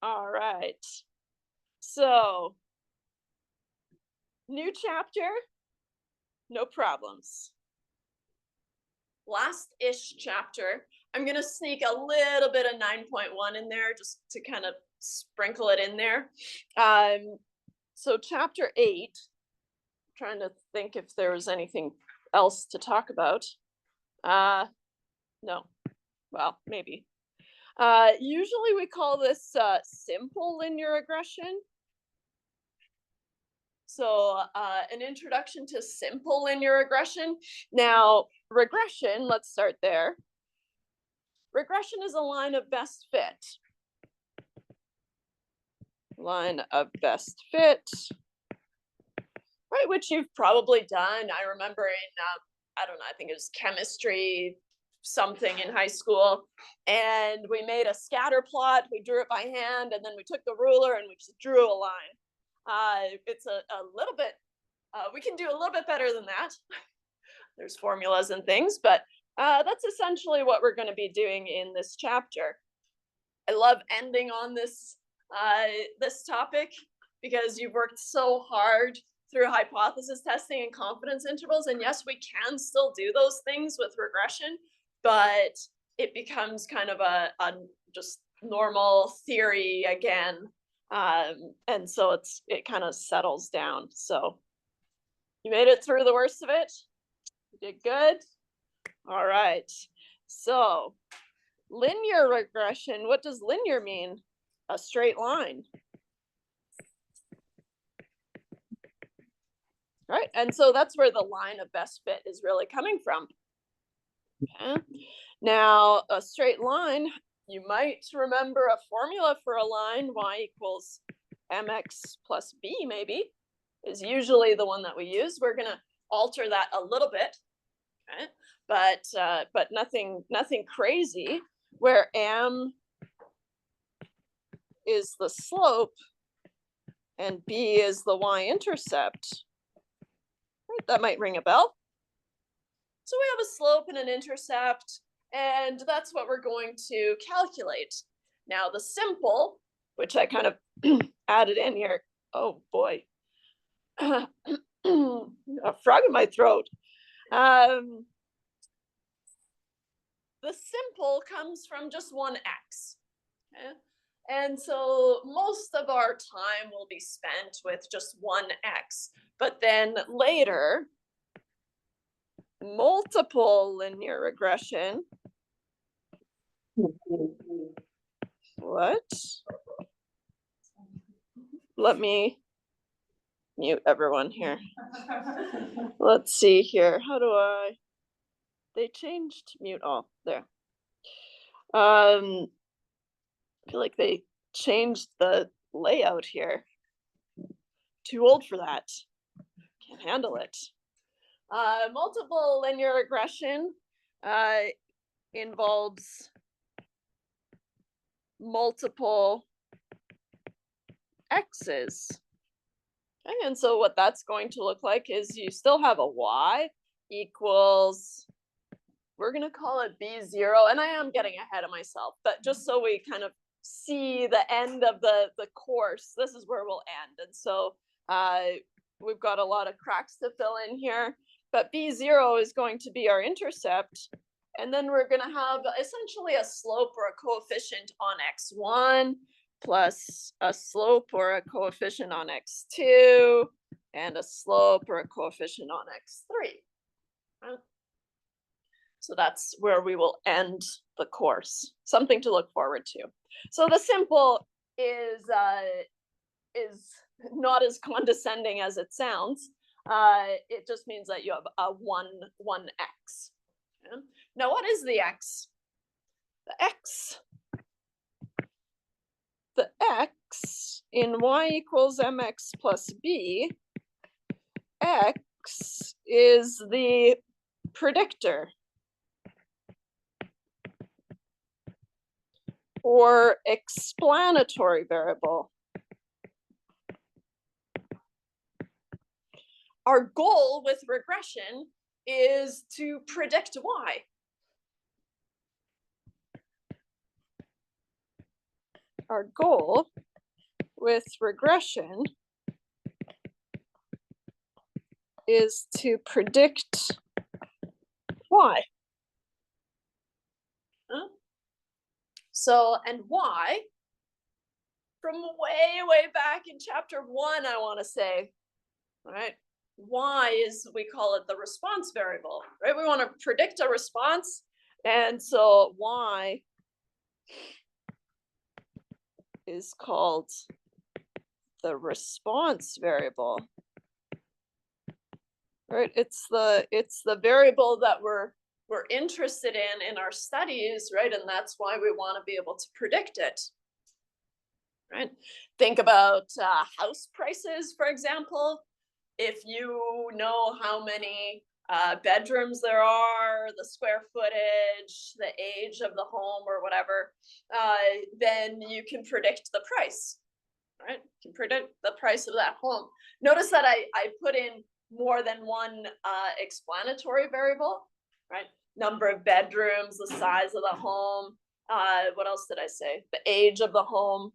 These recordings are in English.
All right. So, new chapter, no problems. Last-ish chapter, I'm going to sneak a little bit of 9.1 in there just to kind of sprinkle it in there. So chapter 8, trying to think if there was anything else to talk about. No. Well, maybe. Usually we call this simple linear regression. So an introduction to simple linear regression. Now, regression, let's start there. Regression is a line of best fit. Line of best fit, right, which you've probably done. I remember in, I don't know, I think it was chemistry, something in high school, and we made a scatter plot. We drew it by hand, and then we took the ruler and we just drew a line. It's a little bit, we can do a little bit better than that. There's formulas and things, but that's essentially what we're going to be doing in this chapter. I love ending on this topic because you've worked so hard through hypothesis testing and confidence intervals. And yes, we can still do those things with regression, but it becomes kind of a just normal theory again. And so it kind of settles down. So you made it through the worst of it. You did good. All right. So linear regression, what does linear mean? A straight line. Right, and so that's where the line of best fit is really coming from. Okay. Now, a straight line, you might remember a formula for a line, y equals mx plus b maybe, is usually the one that we use. We're going to alter that a little bit, okay? But nothing crazy, where m is the slope and b is the y-intercept. Right, that might ring a bell. So we have a slope and an intercept, and that's what we're going to calculate. Now the simple, which I kind of added in here, oh boy, a frog in my throat. The simple comes from just one x. Okay? And so most of our time will be spent with just one x. But then later, multiple linear regression. What? Let me mute everyone here. Let's see here. How do they changed mute all there. I feel like they changed the layout here. Too old for that. Can't handle it. Multiple linear regression involves multiple x's. Okay, and so what that's going to look like is you still have a y equals, we're going to call it b0, and I am getting ahead of myself, but just so we kind of see the end of the course, this is where we'll end. And so we've got a lot of cracks to fill in here, but b0 is going to be our intercept, and then we're going to have essentially a slope or a coefficient on x1 plus a slope or a coefficient on x2 and a slope or a coefficient on x3. So that's where we will end the course. Something to look forward to. So the simple is not as condescending as it sounds. It just means that you have a one x. Okay? Now, what is the x? The x in y equals mx plus b, x is the predictor or explanatory variable. Our goal with regression is to predict y. our goal with regression is to predict y. So, and y, from way back in chapter 1, I want to say, right? Y is, we call it the response variable, right? We want to predict a response. And so y is called the response variable, right? It's the variable that we're interested in our studies, right? And that's why we want to be able to predict it, right? Think about house prices, for example. If you know how many bedrooms there are, the square footage, the age of the home or whatever, then you can predict the price, right? You can predict the price of that home. Notice that I put in more than one explanatory variable, right? Number of bedrooms, the size of the home, what else did I say? The age of the home,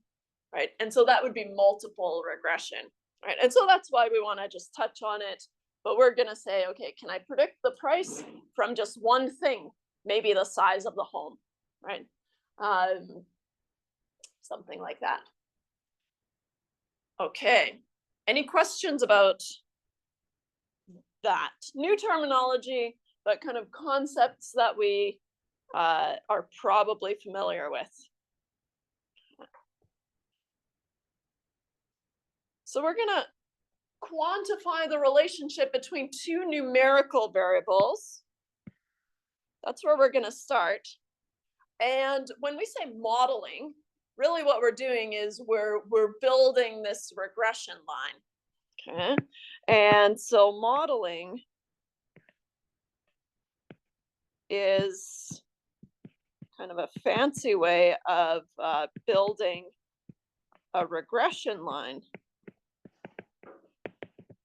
right? And so that would be multiple regression, right? And so that's why we want to just touch on it. But we're going to say, okay, can I predict the price from just one thing? Maybe the size of the home, right? Something like that. Okay. Any questions about that? New terminology, but kind of concepts that we are probably familiar with. So we're going to quantify the relationship between two numerical variables. That's where we're going to start. And when we say modeling, really what we're doing is we're building this regression line. Okay. And so modeling is kind of a fancy way of building a regression line,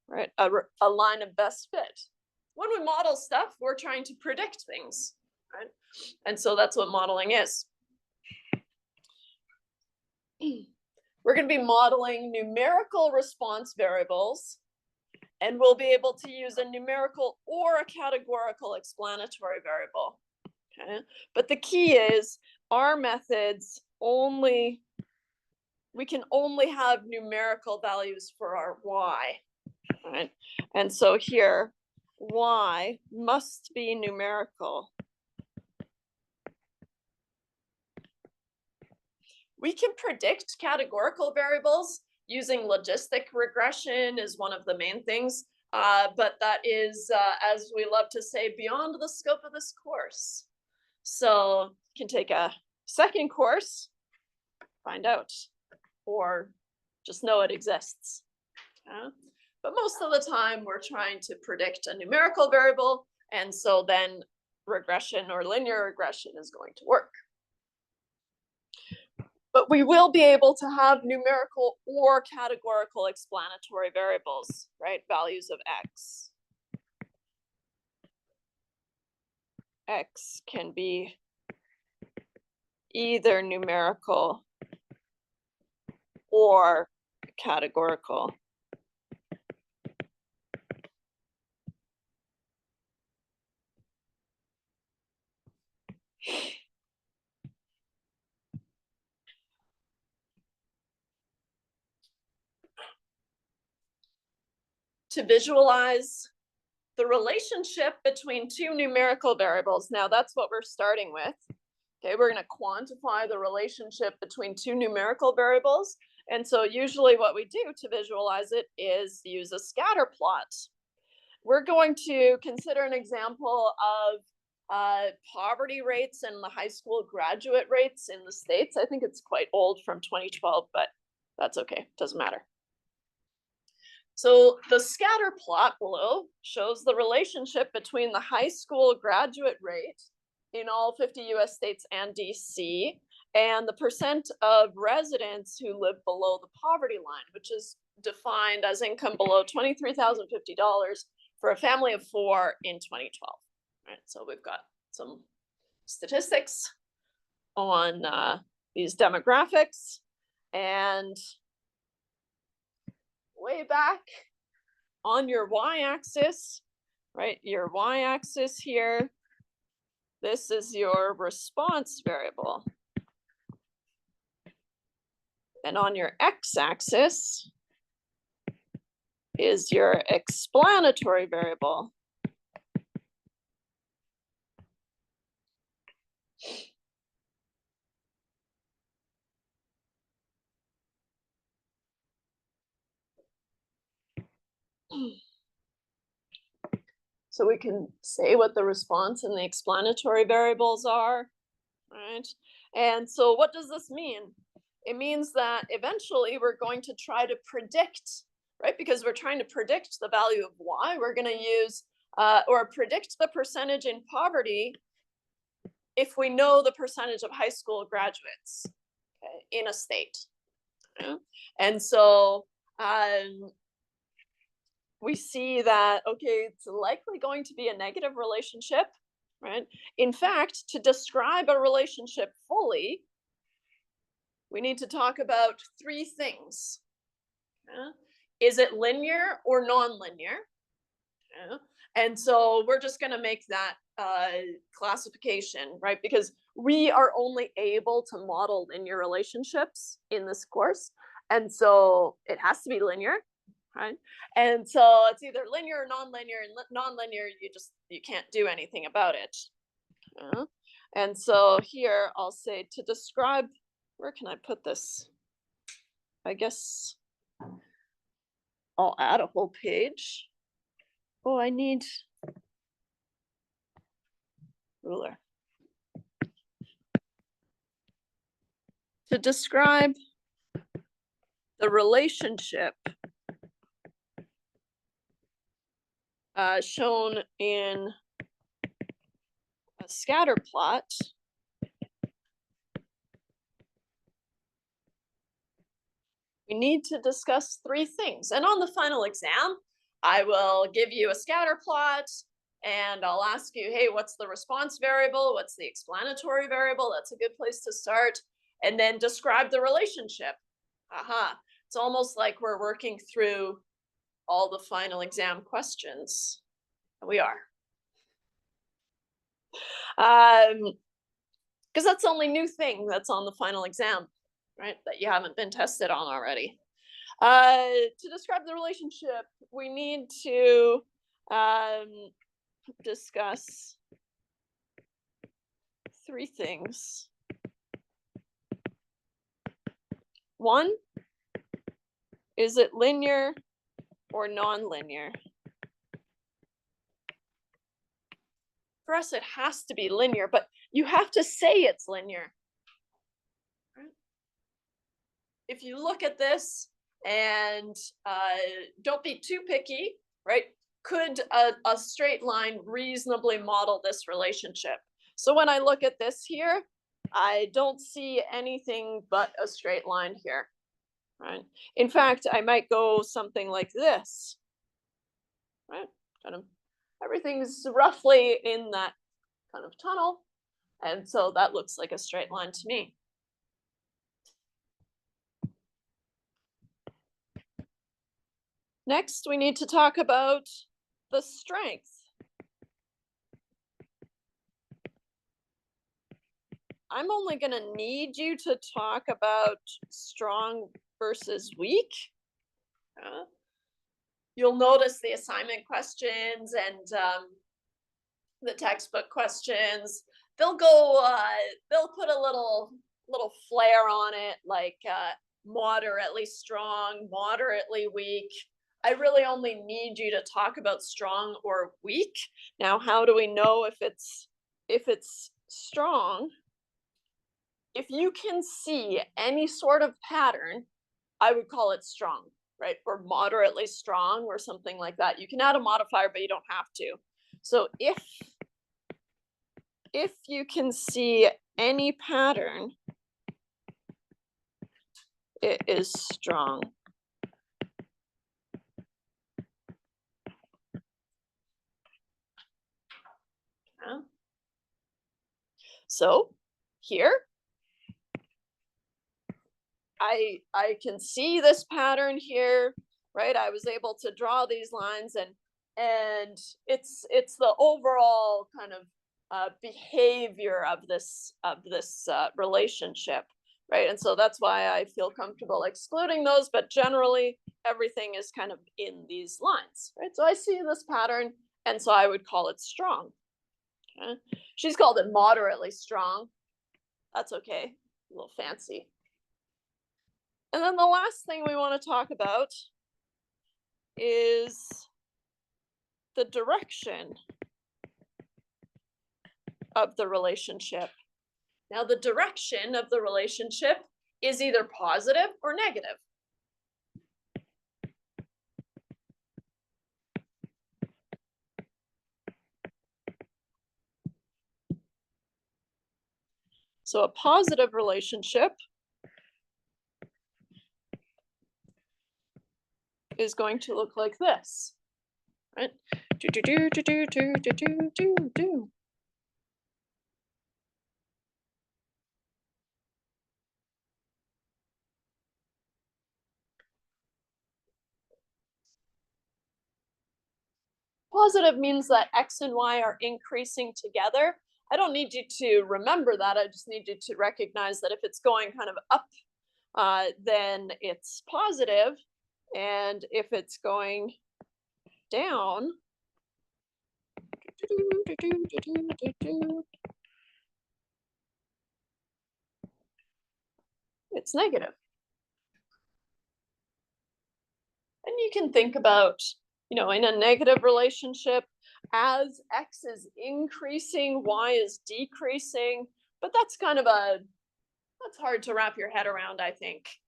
right? A line of best fit. When we model stuff, we're trying to predict things, right? And so that's what modeling is. We're going to be modeling numerical response variables, and we'll be able to use a numerical or a categorical explanatory variable. Okay? But the key is our methods we can only have numerical values for our y, right? And so here, y must be numerical. We can predict categorical variables using logistic regression is one of the main things, but that is, as we love to say, beyond the scope of this course. So you can take a second course, find out, or just know it exists. But most of the time, we're trying to predict a numerical variable, and so then regression or linear regression is going to work. But we will be able to have numerical or categorical explanatory variables, right? Values of x. X can be either numerical or categorical. To visualize the relationship between two numerical variables. Now that's what we're starting with. Okay, we're going to quantify the relationship between two numerical variables. And so usually what we do to visualize it is use a scatter plot. We're going to consider an example of poverty rates and the high school graduate rates in the States. I think it's quite old, from 2012, but that's okay, doesn't matter. So the scatter plot below shows the relationship between the high school graduate rate in all 50 US states and DC and the percent of residents who live below the poverty line, which is defined as income below $23,050 for a family of 4 in 2012. Right, so we've got some statistics on these demographics. And way back on your y-axis, right, your y-axis here, this is your response variable. And on your x-axis is your explanatory variable. So we can say what the response and the explanatory variables are, right? And so what does this mean? It means that eventually we're going to try to predict, right? Because we're trying to predict the value of y, we're going to use, or predict the percentage in poverty if we know the percentage of high school graduates, okay, in a state. Okay? And so we see that, okay, it's likely going to be a negative relationship, right? In fact, to describe a relationship fully, we need to talk about three things. Is it linear or nonlinear? And so we're just going to make that classification, right? Because we are only able to model linear relationships in this course. And so it has to be linear, right? And so it's either linear or nonlinear, and nonlinear, you can't do anything about it. And so here I'll say to describe, where can I put this? I guess I'll add a whole page. Oh, I need ruler. To describe the relationship shown in a scatter plot, we need to discuss three things. And on the final exam, I will give you a scatter plot and I'll ask you, hey, what's the response variable? What's the explanatory variable? That's a good place to start. And then describe the relationship. Aha. It's almost like we're working through all the final exam questions. We are. Because that's the only new thing that's on the final exam, right? That you haven't been tested on already. To describe the relationship, we need to discuss three things. One, is it linear or nonlinear? For us, it has to be linear, but you have to say it's linear. Right? If you look at this and don't be too picky, right? Could a straight line reasonably model this relationship? So when I look at this here, I don't see anything but a straight line here, right? In fact, I might go something like this, right? Kind of everything's roughly in that kind of tunnel. And so that looks like a straight line to me. Next, we need to talk about the strength. I'm only going to need you to talk about strong versus weak. You'll notice the assignment questions and the textbook questions. They'll go. They'll put a little flair on it, like moderately strong, moderately weak. I really only need you to talk about strong or weak. Now, how do we know if it's strong? If you can see any sort of pattern, I would call it strong, right? Or moderately strong or something like that. You can add a modifier, but you don't have to. So if you can see any pattern, it is strong. Yeah. So here, I can see this pattern here, right? I was able to draw these lines, and it's the overall kind of behavior of this relationship, right? And so that's why I feel comfortable excluding those, but generally everything is kind of in these lines, right? So I see this pattern, and so I would call it strong. Okay? She's called it moderately strong. That's okay, a little fancy. And then the last thing we want to talk about is the direction of the relationship. Now, the direction of the relationship is either positive or negative. So a positive relationship is going to look like this, right? Do, do, do, do, do, do, do, do, do. Positive means that X and Y are increasing together. I don't need you to remember that. I just need you to recognize that if it's going kind of up, then it's positive. And if it's going down, it's negative. And you can think about, in a negative relationship, as X is increasing, Y is decreasing. But that's that's hard to wrap your head around, I think,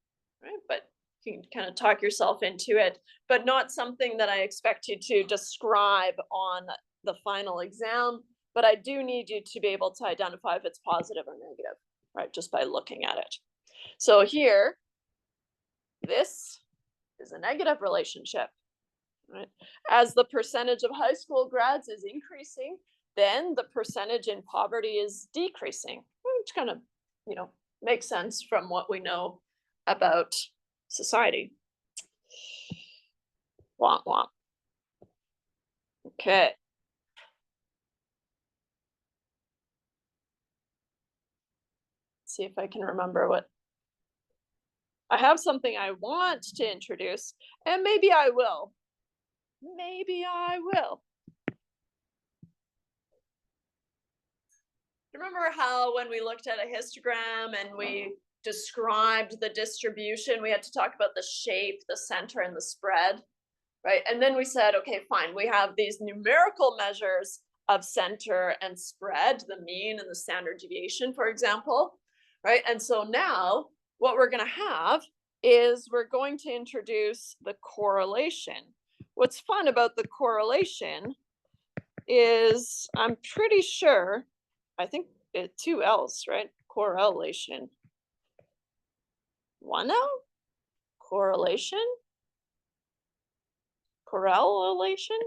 right? But you can kind of talk yourself into it, but not something that I expect you to describe on the final exam. But I do need you to be able to identify if it's positive or negative, right? Just by looking at it. So here, this is a negative relationship, right? As the percentage of high school grads is increasing, then the percentage in poverty is decreasing, which kind of, makes sense from what we know about society. Womp womp. Okay. Let's see if I can remember what. I have something I want to introduce, and maybe I will. Maybe I will. Remember how when we looked at a histogram and we described the distribution, we had to talk about the shape, the center, and the spread, right? And then we said, okay, fine, we have these numerical measures of center and spread, the mean and the standard deviation, for example, right? And so now what we're going to have is we're going to introduce the correlation. What's fun about the correlation is I'm pretty sure, I think it's 2 L's, right? Correlation. 1 L? Correlation? Correlation?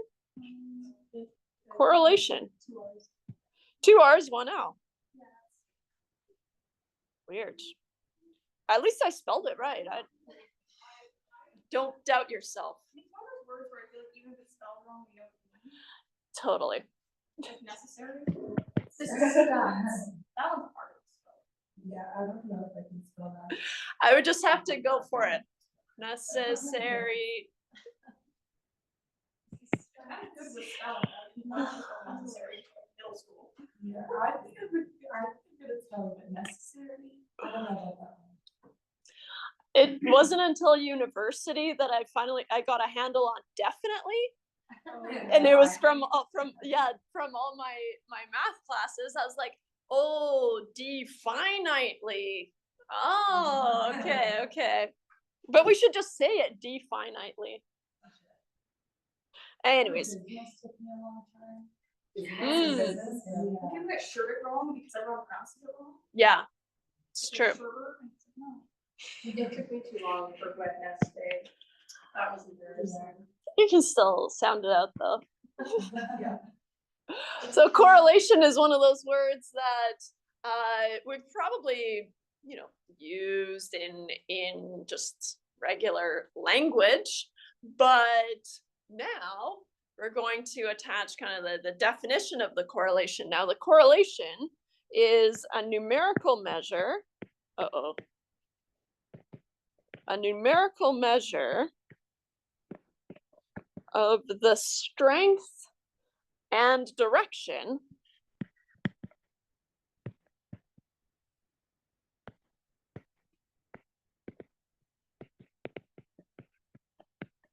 Correlation. 2 R's, 1 L. Weird. At least I spelled it right. Don't doubt yourself. Totally. Necessary? That one's hard to spell. Yeah, I don't know if I can spell that. I would just have to go for it. Necessary. Necessary middle school. Yeah, I think it's spelling it necessary. I don't know about that one. It wasn't until university that I got a handle on definitely. And it was from all my math classes. I was like, oh, definitely. Oh, okay. But we should just say it definitely. Anyways. People get sherbet wrong because everyone pronounces it wrong. Yeah, it's true. It took me too long for Wednesday. That was embarrassing. You can still sound it out though. Yeah. So correlation is one of those words that we've probably used in just regular language. But now we're going to attach kind of the definition of the correlation. Now, the correlation is a numerical measure. A numerical measure of the strength and direction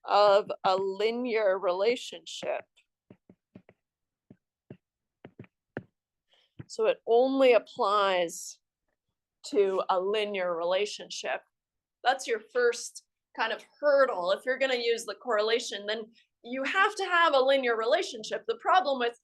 of a linear relationship. So it only applies to a linear relationship. That's your first kind of hurdle. If you're going to use the correlation, then you have to have a linear relationship. The problem with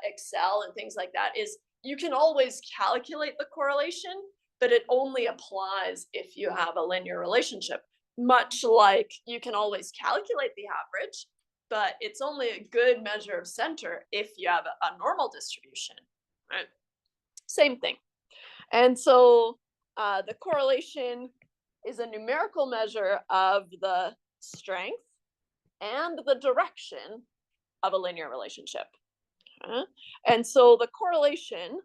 Excel and things like that is you can always calculate the correlation, but it only applies if you have a linear relationship. Much like you can always calculate the average, but it's only a good measure of center if you have a normal distribution, right? Same thing. And so the correlation is a numerical measure of the strength and the direction of a linear relationship. And so the correlation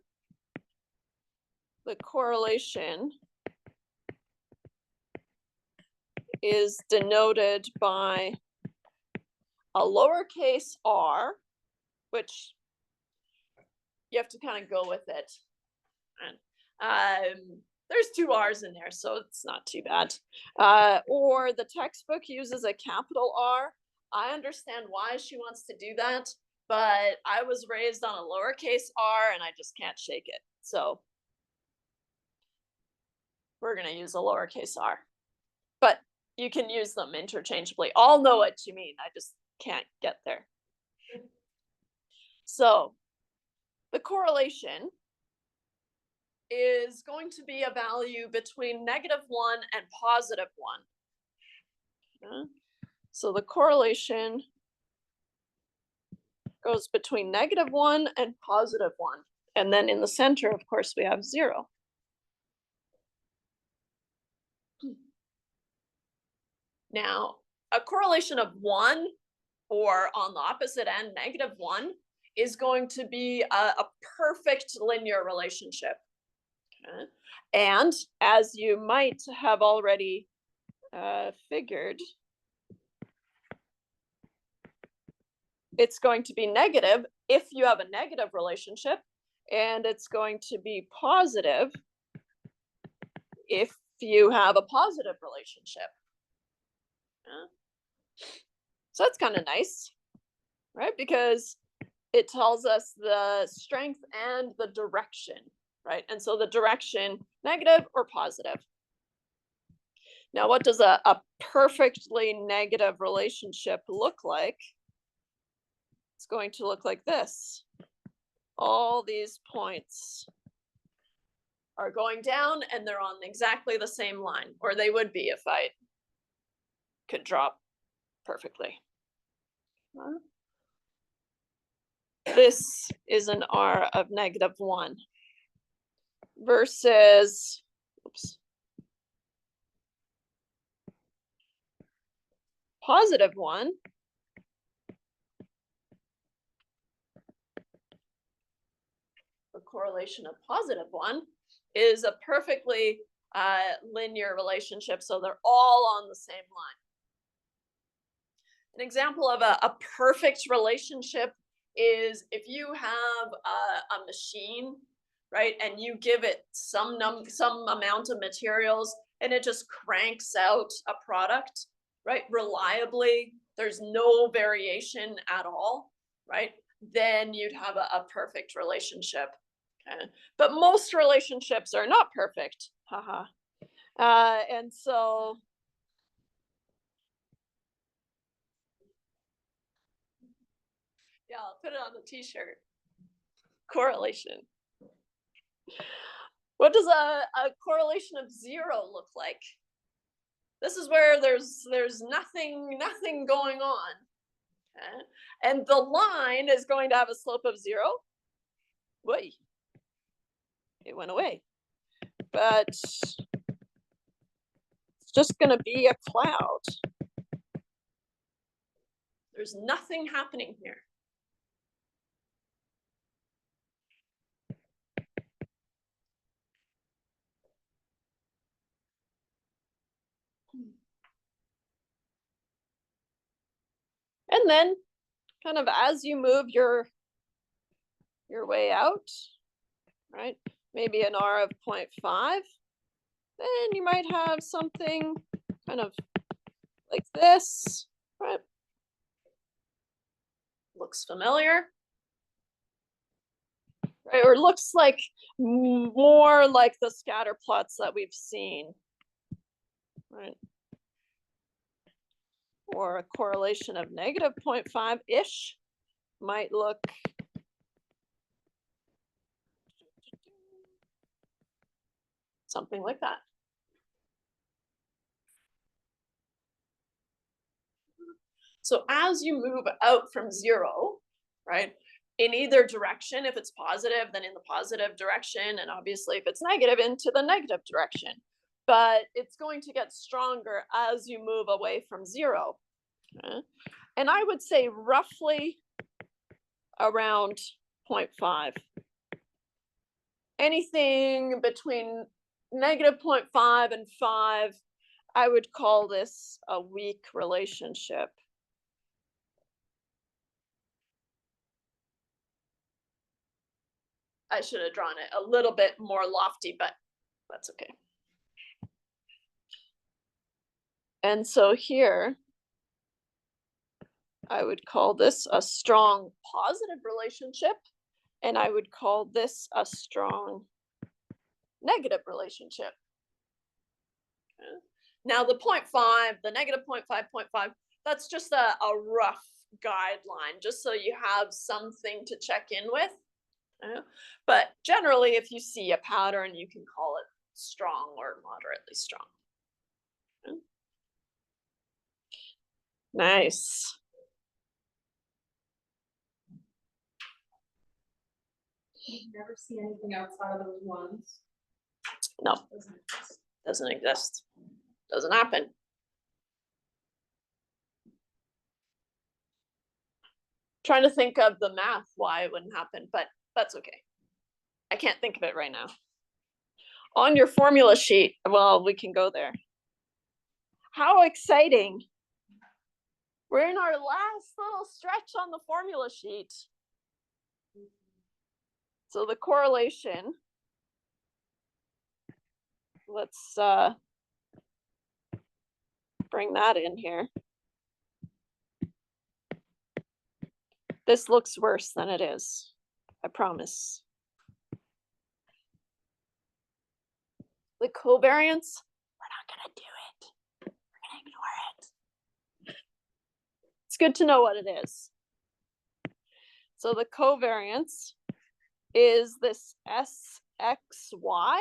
is denoted by a lowercase r, which you have to kind of go with it. There's 2 R's in there, so it's not too bad. Or the textbook uses a capital R. I understand why she wants to do that, but I was raised on a lowercase r and I just can't shake it. So we're going to use a lowercase r. But you can use them interchangeably. I'll know what you mean. I just can't get there. So the correlation is going to be a value between -1 and +1. So the correlation goes between -1 and +1. And then in the center, of course, we have 0. Now, a correlation of 1 or on the opposite end, -1 is going to be a perfect linear relationship. Okay. And as you might have already figured, it's going to be negative if you have a negative relationship, and it's going to be positive if you have a positive relationship. So that's kind of nice, right? Because it tells us the strength and the direction, right? And so the direction, negative or positive. Now, what does a perfectly negative relationship look like? It's going to look like this. All these points are going down and they're on exactly the same line, or they would be if I could draw perfectly. This is an R of -1 versus, +1. The correlation of +1 is a perfectly linear relationship, so they're all on the same line. An example of a perfect relationship is if you have a machine, right, and you give it some amount of materials and it just cranks out a product, right, reliably, there's no variation at all, right, then you'd have a perfect relationship. Okay? But most relationships are not perfect. Haha. And so yeah, I'll put it on the t-shirt. Correlation. What does a correlation of 0 look like? This is where there's nothing going on. Okay? And the line is going to have a slope of 0. Wait, it went away. but it's just gonna be a cloud. There's nothing happening here. And then kind of as you move your way out, right? Maybe an R of 0.5, then you might have something kind of like this, right? Looks familiar, right? Or looks like more like the scatter plots that we've seen, right? Or a correlation of negative 0.5-ish might look something like that. So as you move out from 0, right, in either direction, if it's positive, then in the positive direction, and obviously if it's negative, into the negative direction. But it's going to get stronger as you move away from 0. Okay? And I would say roughly around 0.5. Anything between negative 0.5 and 5, I would call this a weak relationship. I should have drawn it a little bit more lofty, but that's okay. And so here, I would call this a strong positive relationship, and I would call this a strong negative relationship. Okay. Now the 0.5, the negative 0.5, 0.5, that's just a rough guideline, just so you have something to check in with. But generally, if you see a pattern, you can call it strong or moderately strong. Okay. Nice. You never see anything outside of those ones. No, Doesn't exist. doesn't exist. Doesn't happen. Trying to think of the math why it wouldn't happen, but that's okay. I can't think of it right now. On your formula sheet, well, we can go there. How exciting. We're in our last little stretch on the formula sheet. So the correlation, let's bring that in here. This looks worse than it is, I promise. The covariance, we're not gonna do it. We're gonna ignore it. It's good to know what it is. So the covariance is this SXY.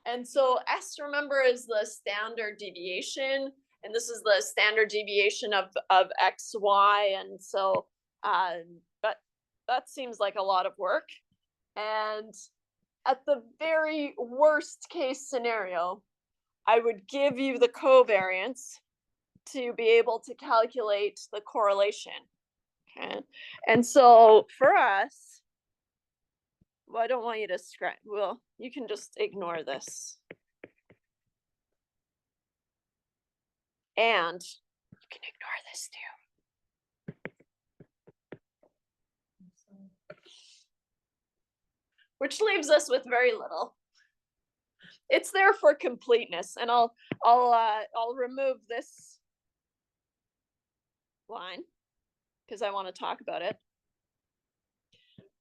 And so S, remember, is the standard deviation, and this is the standard deviation of XY. And so, but that seems like a lot of work. And at the very worst case scenario, I would give you the covariance to be able to calculate the correlation. Okay. And so for us, well, I don't want you to scratch. Well, you can just ignore this. And you can ignore this too. Which leaves us with very little. It's there for completeness, and I'll remove this line because I want to talk about it.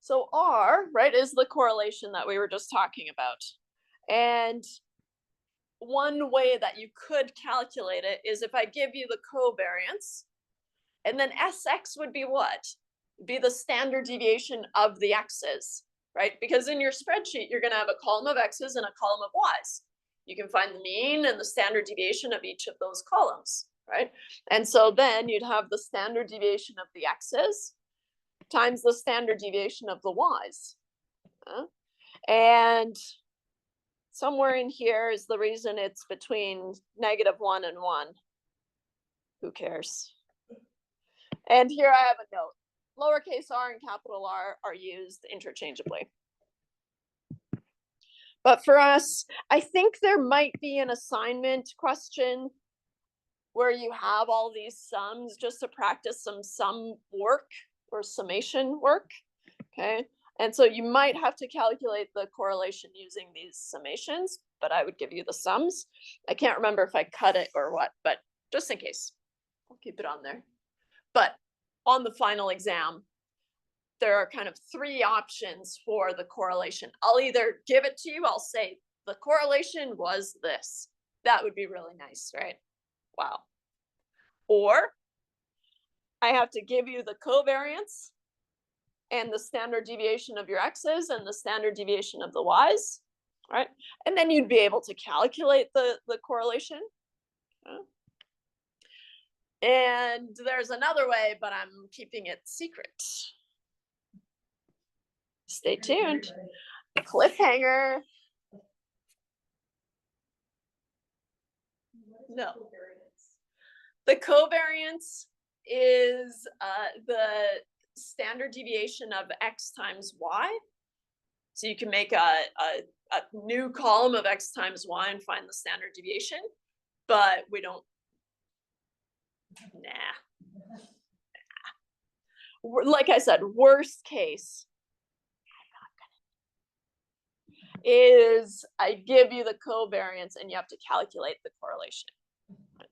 So R, right, is the correlation that we were just talking about. And one way that you could calculate it is if I give you the covariance, and then SX would be what? Be the standard deviation of the X's, right? Because in your spreadsheet, you're gonna have a column of X's and a column of Y's. You can find the mean and the standard deviation of each of those columns, right? And so then you'd have the standard deviation of the X's times the standard deviation of the Y's. And Somewhere in here is the reason it's between -1 and 1. Who cares? And here I have a note. Lowercase r and capital R are used interchangeably. But for us, I think there might be an assignment question where you have all these sums just to practice some sum work or summation work, okay? And so you might have to calculate the correlation using these summations, but I would give you the sums. I can't remember if I cut it or what, but just in case, I'll keep it on there. But on the final exam, there are kind of 3 options for the correlation. I'll either give it to you, I'll say the correlation was this. That would be really nice, right? Wow. Or I have to give you the covariance and the standard deviation of your x's and the standard deviation of the y's, right? And then you'd be able to calculate the correlation. And there's another way, but I'm keeping it secret. Stay tuned. Cliffhanger. No. The covariance is the standard deviation of x times y. So you can make a new column of x times y and find the standard deviation, but we don't. Nah. Like I said, worst case is I give you the covariance and you have to calculate the correlation.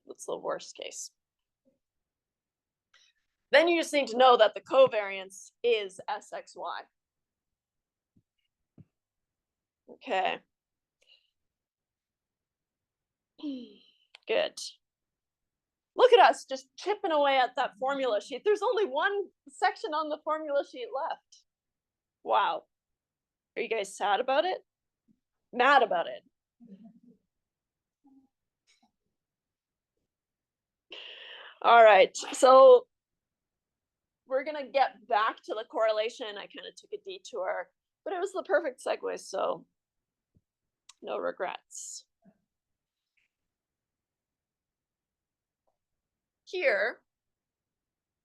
That's the worst case. Then you just need to know that the covariance is SXY. Okay. Good. Look at us just chipping away at that formula sheet. There's only one section on the formula sheet left. Wow. Are you guys sad about it? Mad about it? All right, so we're gonna get back to the correlation. I kind of took a detour, but it was the perfect segue, so no regrets. Here,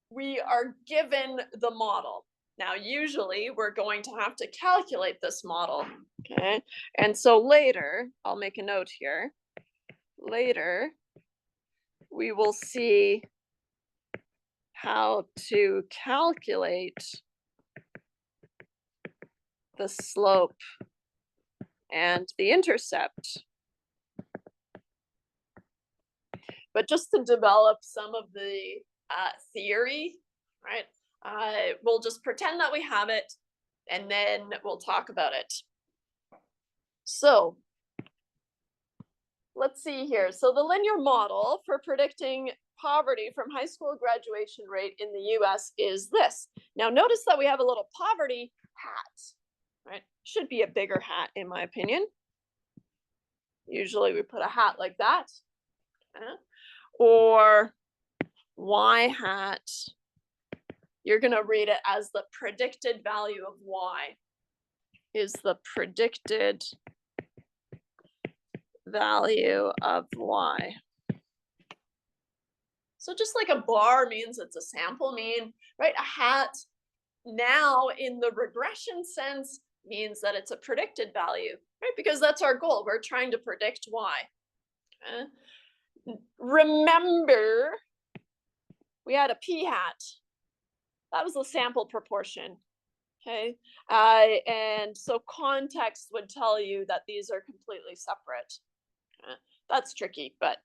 we are given the model. Now, usually we're going to have to calculate this model, okay? And so later, I'll make a note here. Later, we will see how to calculate the slope and the intercept. But just to develop some of the theory, right? We'll just pretend that we have it, and then we'll talk about it. So let's see here. So the linear model for predicting poverty from high school graduation rate in the US is this. Now notice that we have a little poverty hat, right? Should be a bigger hat in my opinion. Usually we put a hat like that. Or y hat, you're going to read it as the predicted value of y is the predicted value of y. So just like a bar means it's a sample mean, right? A hat now in the regression sense means that it's a predicted value, right? Because that's our goal. We're trying to predict y. Remember, we had a p hat. That was the sample proportion, okay? And so context would tell you that these are completely separate. That's tricky, but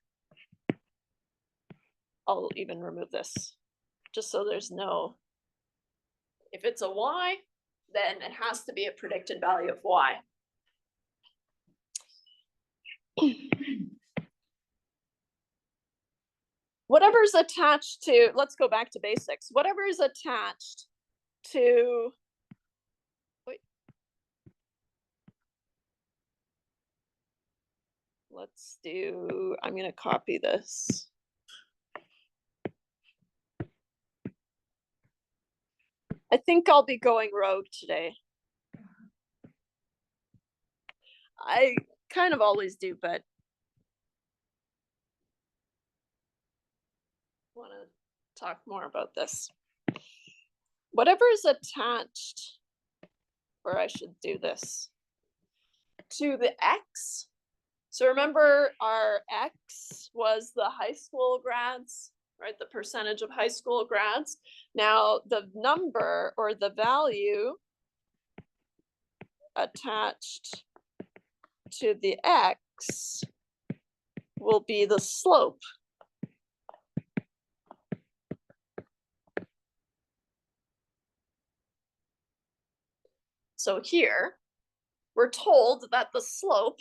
I'll even remove this just so there's no, if it's a y, then it has to be a predicted value of y. Whatever's attached to, let's go back to basics. Whatever is attached to, wait. Let's do, I'm going to copy this. I think I'll be going rogue today. kind of always do, but want to talk more about this. Whatever is attached, or I should do this, to the x. So remember our x was the high school grads, right? The percentage of high school grads. Now the number or the value attached to the x will be the slope. So here, we're told that the slope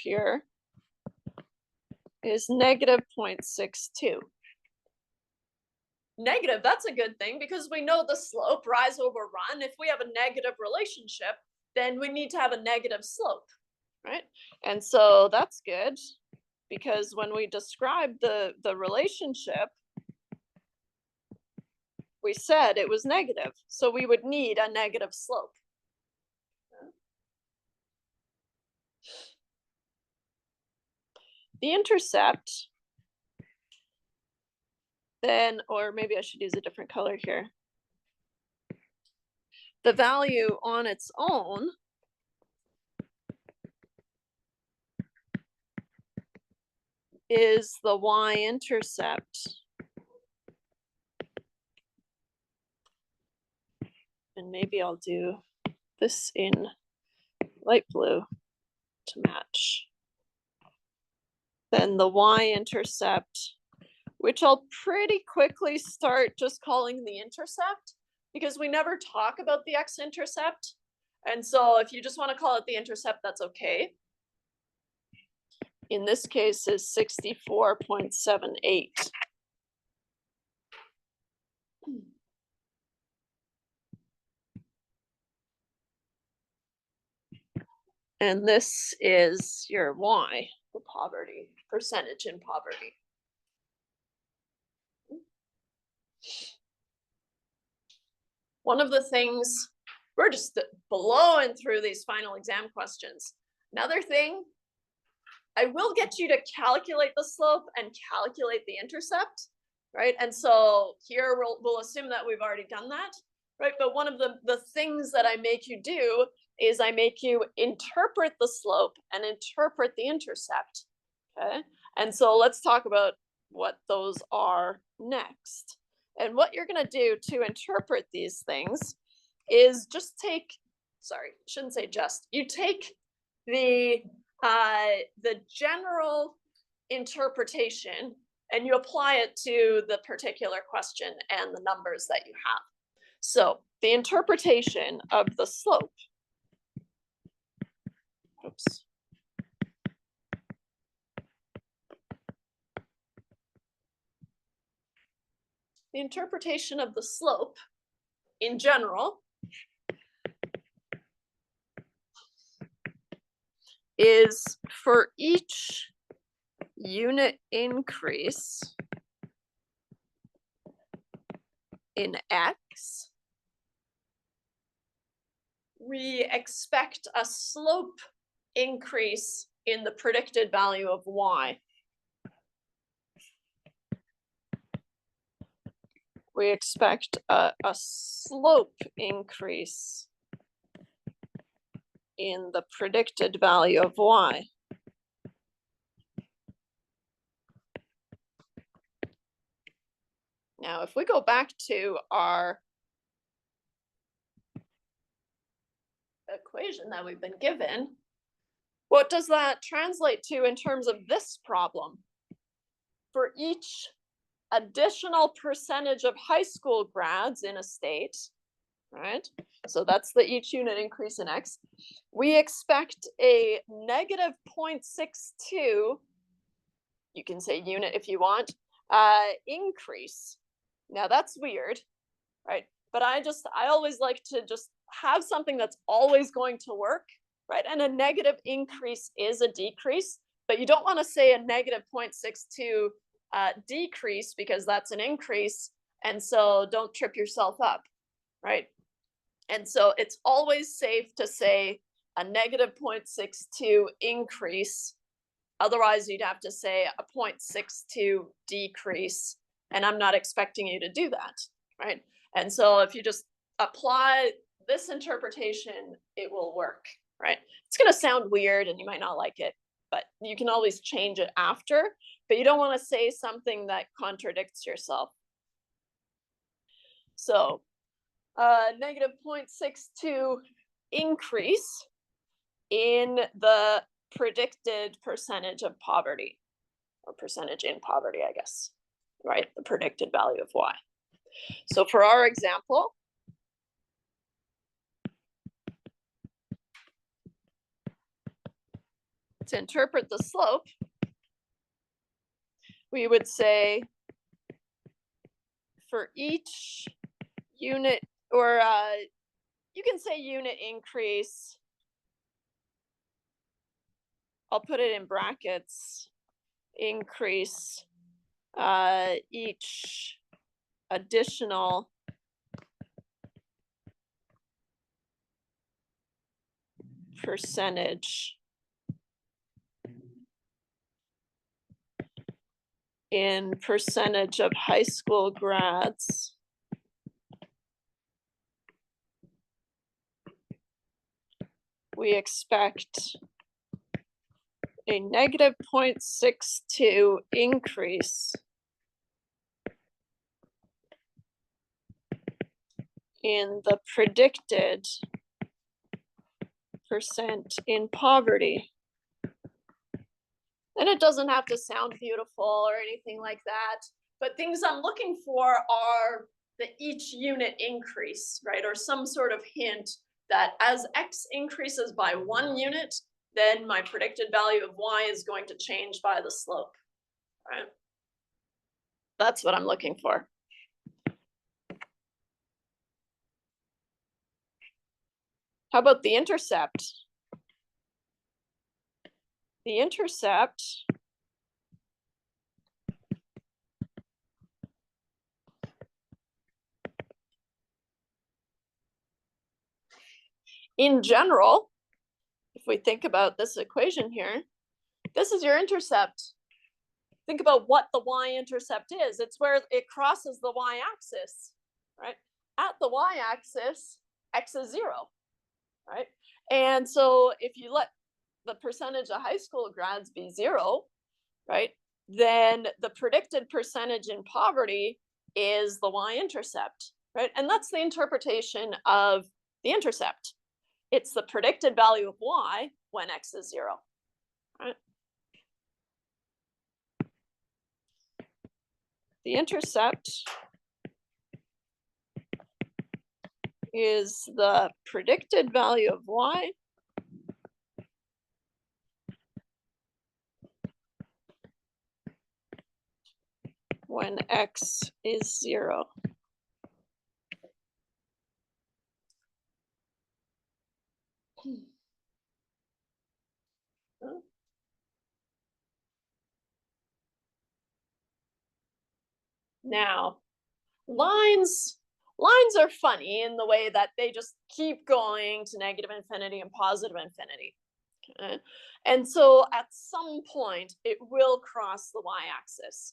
here is negative 0.62. Negative, that's a good thing because we know the slope, rise over run. If we have a negative relationship, then we need to have a negative slope, right? And so that's good because when we describe the relationship, we said it was negative. So we would need a negative slope. The intercept, then, or maybe I should use a different color here. The value on its own is the y-intercept. And maybe I'll do this in light blue to match. Then the y-intercept, which I'll pretty quickly start just calling the intercept because we never talk about the x-intercept. And so if you just want to call it the intercept, that's okay. In this case is 64.78. And this is your y, the poverty, percentage in poverty. One of the things, we're just blowing through these final exam questions. Another thing, I will get you to calculate the slope and calculate the intercept, right? And so here we'll assume that we've already done that, right? But one of the things that I make you do is I make you interpret the slope and interpret the intercept, okay? And so let's talk about what those are next. And what you're gonna do to interpret these things is just take, sorry, shouldn't say just, you take the general interpretation and you apply it to the particular question and the numbers that you have. So the interpretation of the slope, oops. The interpretation of the slope in general is for each unit increase in x, we expect a slope increase in the predicted value of y. We expect a slope increase in the predicted value of y. Now, if we go back to our equation that we've been given, what does that translate to in terms of this problem? For each additional percentage of high school grads in a state, right? So that's the each unit increase in x. We expect a negative 0.62, you can say unit if you want, increase. Now that's weird, right? But I always like to just have something that's always going to work, right? And a negative increase is a decrease, but you don't want to say a negative 0.62 decrease because that's an increase. And so don't trip yourself up, right? And so it's always safe to say a negative 0.62 increase. Otherwise, you'd have to say a 0.62 decrease. And I'm not expecting you to do that, right? And so if you just apply this interpretation, it will work, right? It's going to sound weird and you might not like it, but you can always change it after. But you don't want to say something that contradicts yourself. So negative 0.62 increase in the predicted percentage of poverty, or percentage in poverty, I guess, right? The predicted value of y. So for our example, to interpret the slope, we would say for each unit, or you can say unit increase, I'll put it in brackets, increase each additional percentage in percentage of high school grads we expect a negative 0.62 increase in the predicted percent in poverty. And it doesn't have to sound beautiful or anything like that, but things I'm looking for are the each unit increase, right? Or some sort of hint that as X increases by 1 unit, then my predicted value of Y is going to change by the slope, right? That's what I'm looking for. How about the intercept? The intercept in general, if we think about this equation here, this is your intercept. Think about what the y-intercept is. It's where it crosses the y-axis, right? At the y-axis, x is 0, right? And so if you let the percentage of high school grads be 0, right, then the predicted percentage in poverty is the y-intercept, right? And that's the interpretation of the intercept. It's the predicted value of y when x is 0, right? The intercept is the predicted value of y when x is 0. Now, lines are funny in the way that they just keep going to negative infinity and positive infinity. Okay? And so at some point, it will cross the y-axis,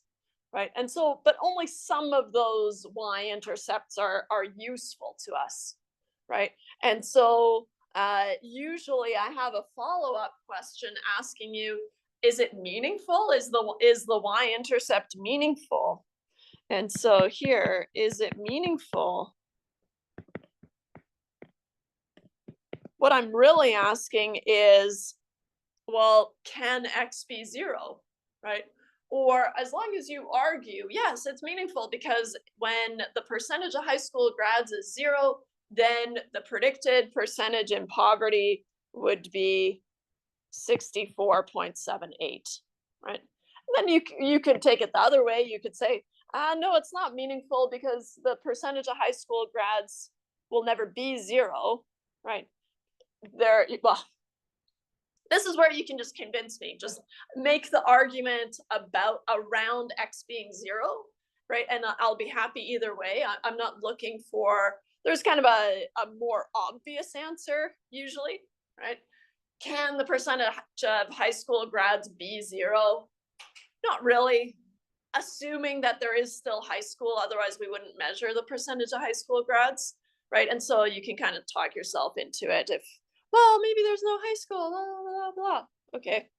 right? And so, but only some of those y-intercepts are useful to us, right? And so usually I have a follow-up question asking you, is it meaningful? Is the y-intercept meaningful? And so here, is it meaningful? What I'm really asking is, well, can x be 0, right? Or as long as you argue, yes, it's meaningful because when the percentage of high school grads is 0, then the predicted percentage in poverty would be 64.78, right? And then you could take it the other way. You could say, no, it's not meaningful because the percentage of high school grads will never be 0, right? Well, this is where you can just convince me. Just make the argument around x being 0, right? And I'll be happy either way. I'm not looking for, there's kind of a more obvious answer usually, right? Can the percentage of high school grads be 0? Not really. Assuming that there is still high school, otherwise we wouldn't measure the percentage of high school grads, right? And so you can kind of talk yourself into it if, well, maybe there's no high school, blah, blah, blah. Okay.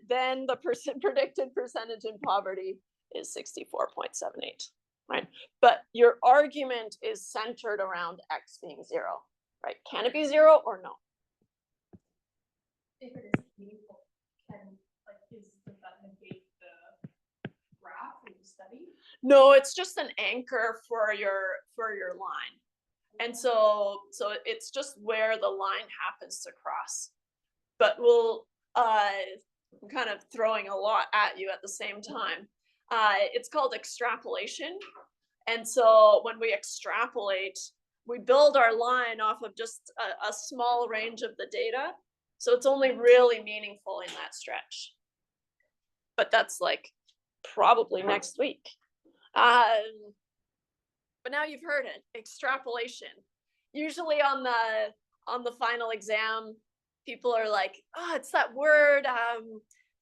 Then the predicted percentage in poverty is 64.78, right? But your argument is centered around X being 0, right? Can it be 0 or no? If it is meaningful, is that negate the graph or the study? No, it's just an anchor for your line. And so it's just where the line happens to cross. But I'm kind of throwing a lot at you at the same time. It's called extrapolation. And so when we extrapolate, we build our line off of just a small range of the data. So it's only really meaningful in that stretch. But that's like probably next week. But now you've heard it, extrapolation. Usually on the final exam, people are like, oh, it's that word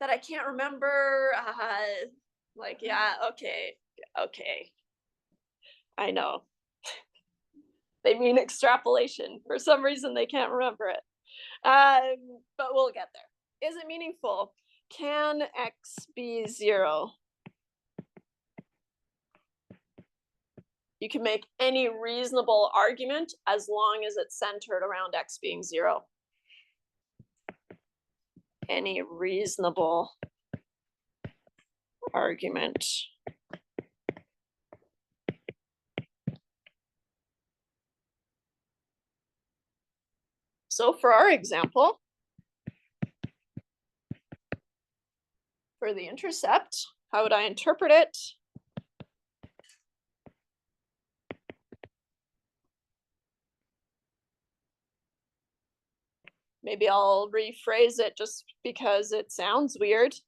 that I can't remember. Like, yeah, okay. I know. They mean extrapolation. For some reason, they can't remember it. But we'll get there. Is it meaningful? Can X be 0? You can make any reasonable argument as long as it's centered around X being 0. Any reasonable argument. So for our example, for the intercept, how would I interpret it? Maybe I'll rephrase it just because it sounds weird.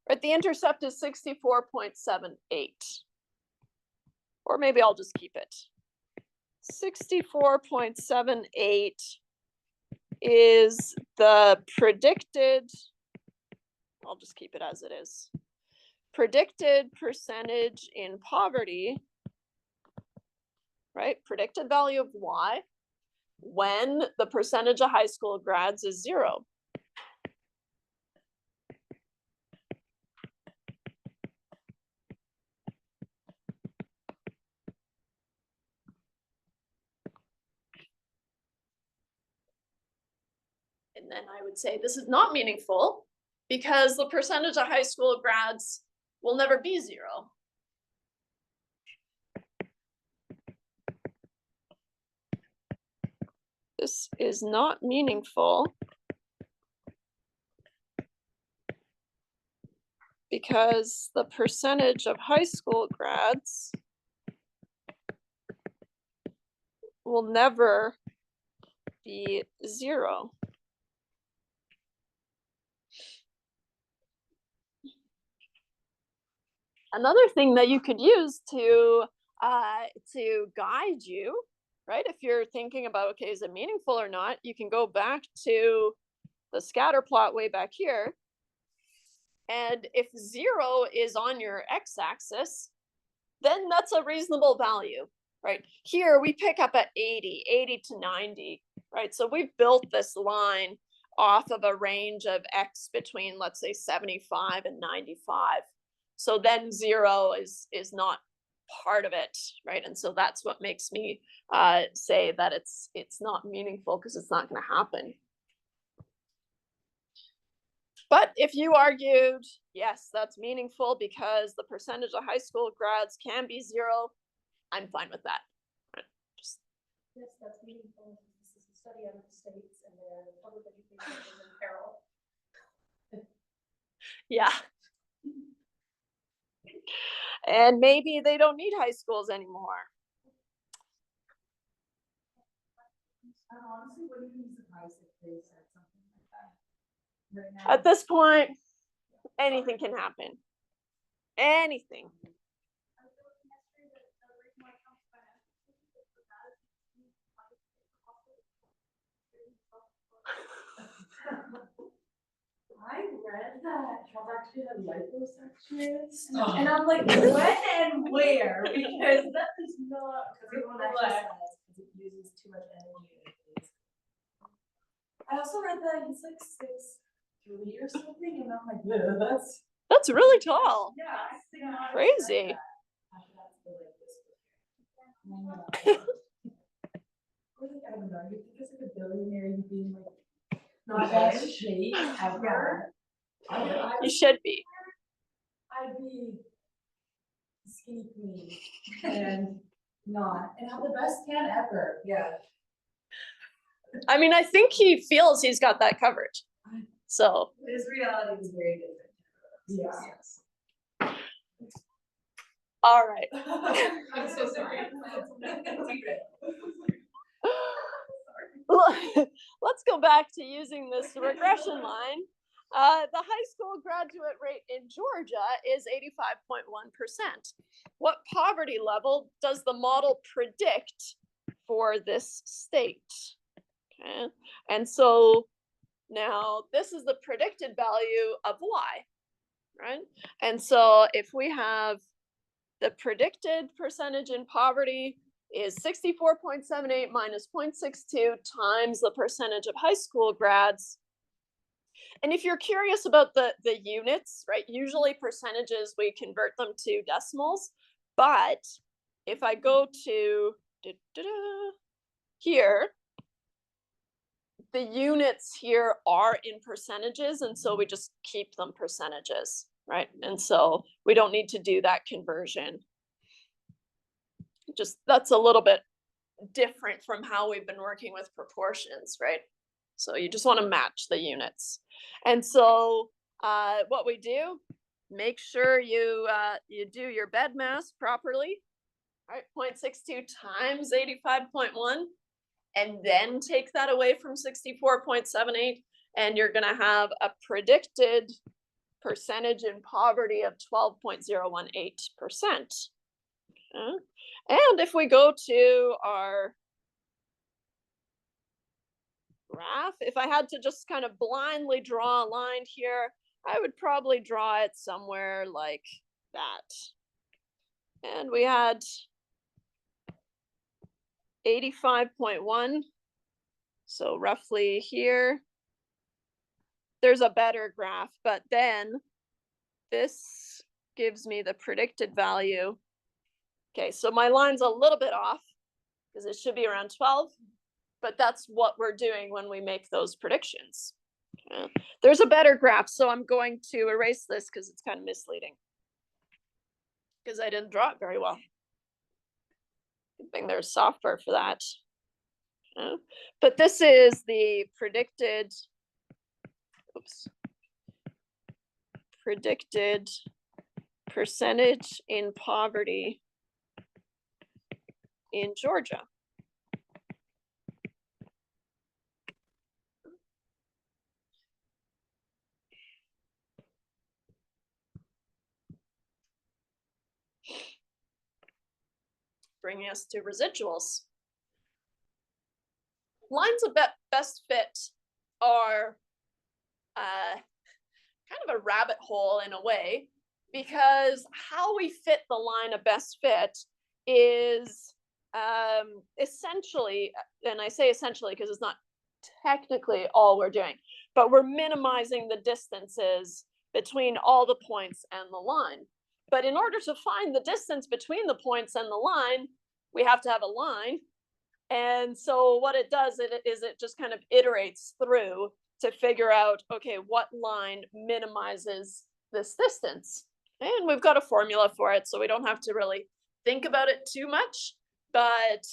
Right, the intercept is 64.78. Or maybe I'll just keep it. 64.78 is the predicted, I'll just keep it as it is. Predicted percentage in poverty, right? Predicted value of Y when the percentage of high school grads is 0. And then I would say this is not meaningful because the percentage of high school grads will never be 0. This is not meaningful because the percentage of high school grads will never be 0. Another thing that you could use to guide you, right? If you're thinking about, okay, is it meaningful or not? You can go back to the scatter plot way back here. And if 0 is on your x-axis, then that's a reasonable value, right? Here we pick up at 80 to 90, right? So we've built this line off of a range of x between, let's say, 75 and 95. So then 0 is not part of it, right? And so that's what makes me say that it's not meaningful because it's not going to happen. But if you argued, yes, that's meaningful because the percentage of high school grads can be 0, I'm fine with that. Yes, that's meaningful. This is a study out of the States and the public education is in peril. Yeah. And maybe they don't need high schools anymore. Honestly, wouldn't be surprised if they said something like that. Right now. At this point, anything can happen. Anything. I read that health actually had liposuctions, Oh. and I'm like, when and where? Because that is not Everyone correct. exercise because it uses too much energy. I also read that he's like 6'3" or something, and I'm like, yeah, that's That's really tall. yeah, I think I Crazy. After that's the like this. Or like, I don't know, you think as like a billionaire, you'd be in like not best shape ever. You should be. I'd be skinny queen and not, and have the best tan ever. Yeah. I mean, I think he feels he's got that coverage. So, His reality is very different. Yeah. Yes. all right. I'm so sorry. Let's go back to using this regression line. The high school graduate rate in Georgia is 85.1%. What poverty level does the model predict for this state? Okay, and so now this is the predicted value of y, right? And so if we have the predicted percentage in poverty is 64.78 minus 0.62 times the percentage of high school grads. And if you're curious about the units, right, usually percentages, we convert them to decimals. But if I go to here, the units here are in percentages, and so we just keep them percentages, right? And so we don't need to do that conversion. Just that's a little bit different from how we've been working with proportions, right? So you just want to match the units. And so what we do, make sure you do your bed mass properly, right? 0.62 times 85.1, and then take that away from 64.78, and you're going to have a predicted percentage in poverty of 12.018%. Okay. And if we go to our graph, if I had to just kind of blindly draw a line here, I would probably draw it somewhere like that. And we had 85.1, so roughly here. There's a better graph, but then this gives me the predicted value. Okay, so my line's a little bit off because it should be around 12, but that's what we're doing when we make those predictions. Okay. There's a better graph, so I'm going to erase this because it's kind of misleading because I didn't draw it very well. Good thing there's software for that. Okay. But this is the predicted, predicted percentage in poverty in Georgia. Bringing us to residuals. Lines of best fit are kind of a rabbit hole in a way, because how we fit the line of best fit is essentially, and I say essentially because it's not technically all we're doing, but we're minimizing the distances between all the points and the line. But in order to find the distance between the points and the line, we have to have a line. And so what it does is it just kind of iterates through to figure out, okay, what line minimizes this distance? And we've got a formula for it, so we don't have to really think about it too much, but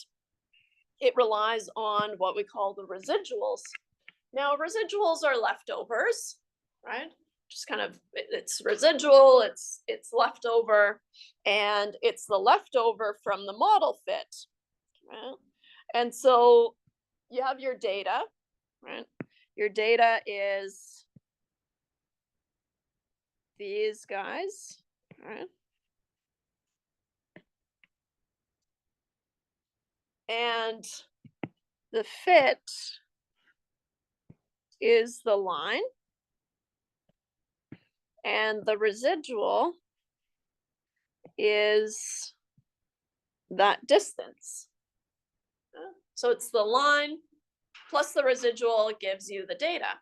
it relies on what we call the residuals. Now, residuals are leftovers, right? Just kind of, it's residual, it's leftover, and it's the leftover from the model fit, right? And so you have your data, right? Your data is these guys, right? And the fit is the line. And the residual is that distance. So it's the line plus the residual gives you the data.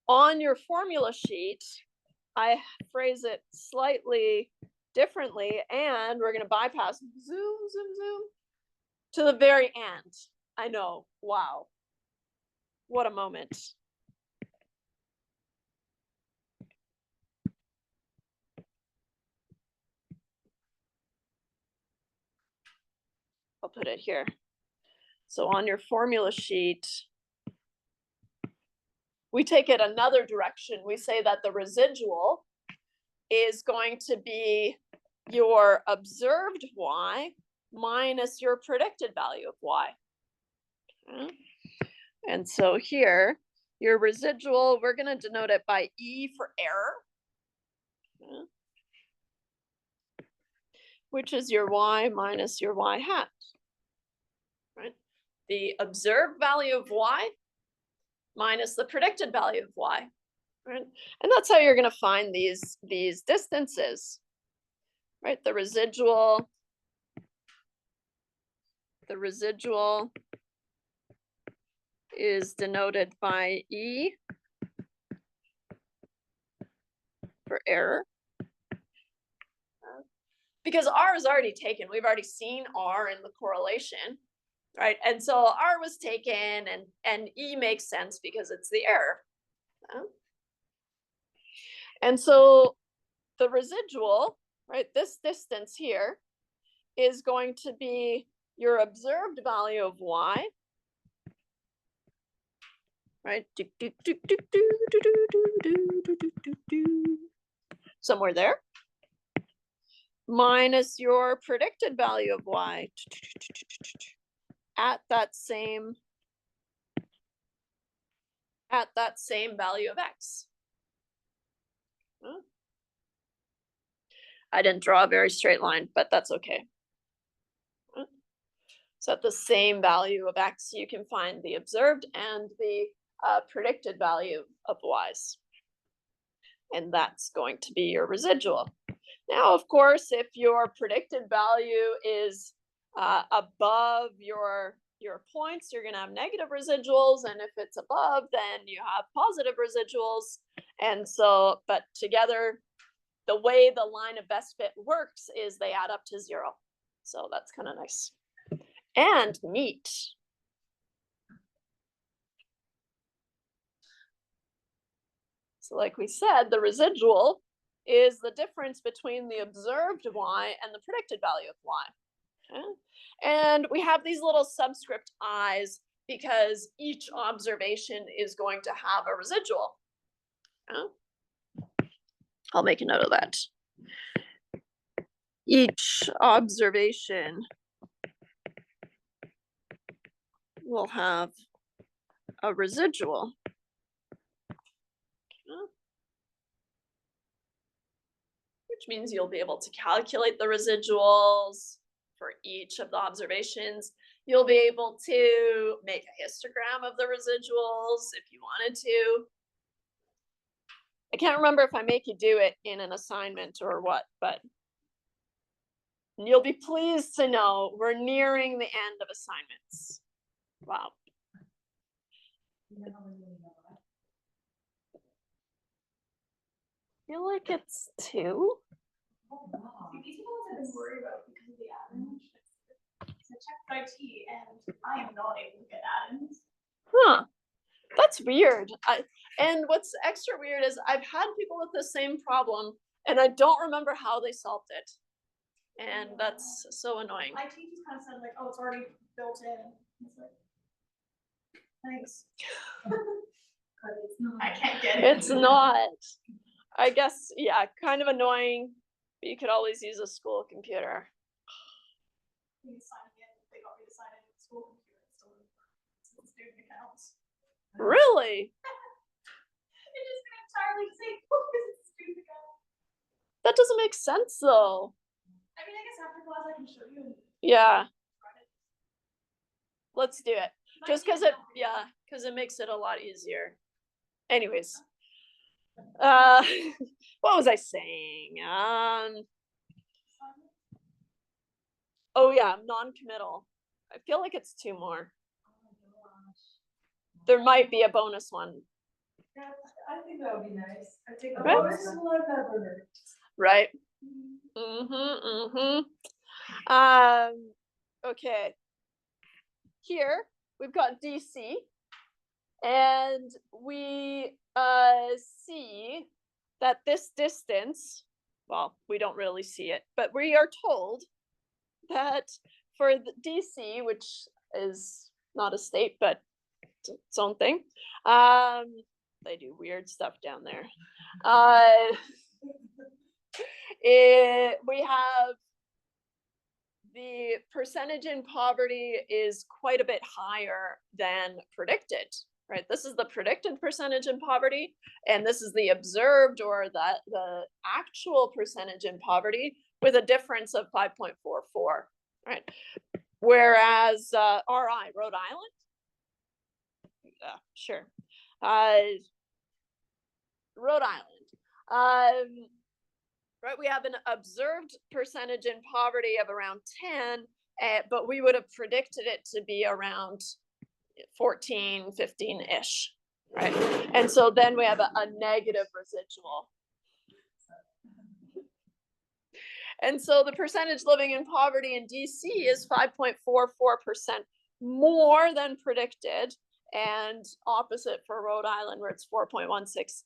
On your formula sheet, I phrase it slightly differently, and we're going to bypass zoom to the very end. I know. Wow. What a moment. I'll put it here. So on your formula sheet, we take it another direction. We say that the residual is going to be your observed y minus your predicted value of y. Okay. And so here, your residual, we're going to denote it by E for error, okay, which is your y minus your y hat. Right? The observed value of y minus the predicted value of y. Right? And that's how you're going to find these distances. Right? The residual is denoted by E for error. Because R is already taken. We've already seen R in the correlation, right? And so R was taken, and E makes sense because it's the error. And so the residual, right, this distance here is going to be your observed value of y, right? Somewhere there. Minus your predicted value of y at that same value of x. I didn't draw a very straight line, but that's okay. So at the same value of x, you can find the observed and the predicted value of y's. And that's going to be your residual. Now, of course, if your predicted value is above your points, you're going to have negative residuals. And if it's above, then you have positive residuals. And so, but together, the way the line of best fit works is they add up to 0. So that's kind of nice. And neat. So like we said, the residual is the difference between the observed y and the predicted value of y. Okay? And we have these little subscript i's because each observation is going to have a residual. Okay? I'll make a note of that. Each observation will have a residual. Which means you'll be able to calculate the residuals for each of the observations. You'll be able to make a histogram of the residuals if you wanted to. I can't remember if I make you do it in an assignment or what, but you'll be pleased to know we're nearing the end of assignments. Wow. I feel like it's 2. Oh, wow. These are the ones I've been worried about because of the add-ins. So I checked IT and I am not able to get add-ins. Huh. That's weird. And what's extra weird is I've had people with the same problem and I don't remember how they solved it. And that's so annoying. IT just kind of said like, oh, it's already built in. It's like, thanks. But it's not. I can't get it. It's not. I guess, yeah, kind of annoying, but you could always use a school computer. They got me to sign in with school computer. Still student accounts. Really? It just been entirely disabled because it's a student account. That doesn't make sense though. I mean, I guess after class I can show you. Yeah. Let's do it. Just because it makes it a lot easier. Anyways, Uh, what was I saying? Oh yeah, non-committal. I feel like it's 2 more. There might be a bonus one, Yeah, I think that would be nice. I think Right. most people I've ever heard. right? Okay. Here we've got DC, and we see that this distance, well, we don't really see it, but we are told that for the DC, which is not a state, but its own thing, they do weird stuff down there. We have the percentage in poverty is quite a bit higher than predicted, right? This is the predicted percentage in poverty, and this is the observed or the actual percentage in poverty with a difference of 5.44, right? Whereas RI, Rhode Island, sure, Rhode Island, right? We have an observed percentage in poverty of around 10, but we would have predicted it to be around 14, 15-ish, right? And so then we have a negative residual. And so the percentage living in poverty in DC is 5.44% more than predicted, and opposite for Rhode Island, where it's 4.16%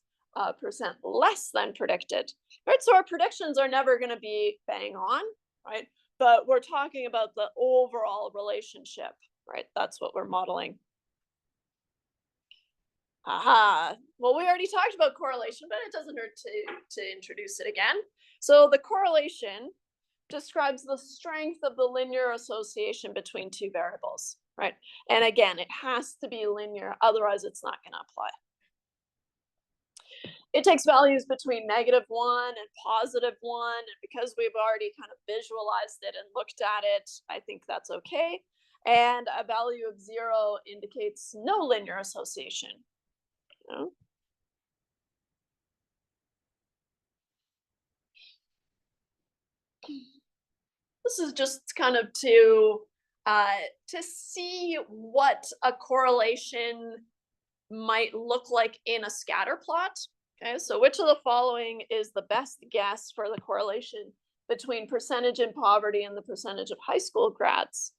less than predicted, right? So our predictions are never going to be bang on, right? But we're talking about the overall relationship, right? That's what we're modeling. Aha. Well, we already talked about correlation, but it doesn't hurt to introduce it again. So the correlation describes the strength of the linear association between 2 variables, right? And again, it has to be linear, otherwise it's not going to apply. It takes values between -1 and +1, and because we've already kind of visualized it and looked at it, I think that's okay. And a value of 0 indicates no linear association. You know? This is just kind of to see what a correlation might look like in a scatter plot. Okay, so which of the following is the best guess for the correlation between percentage in poverty and the percentage of high school grads?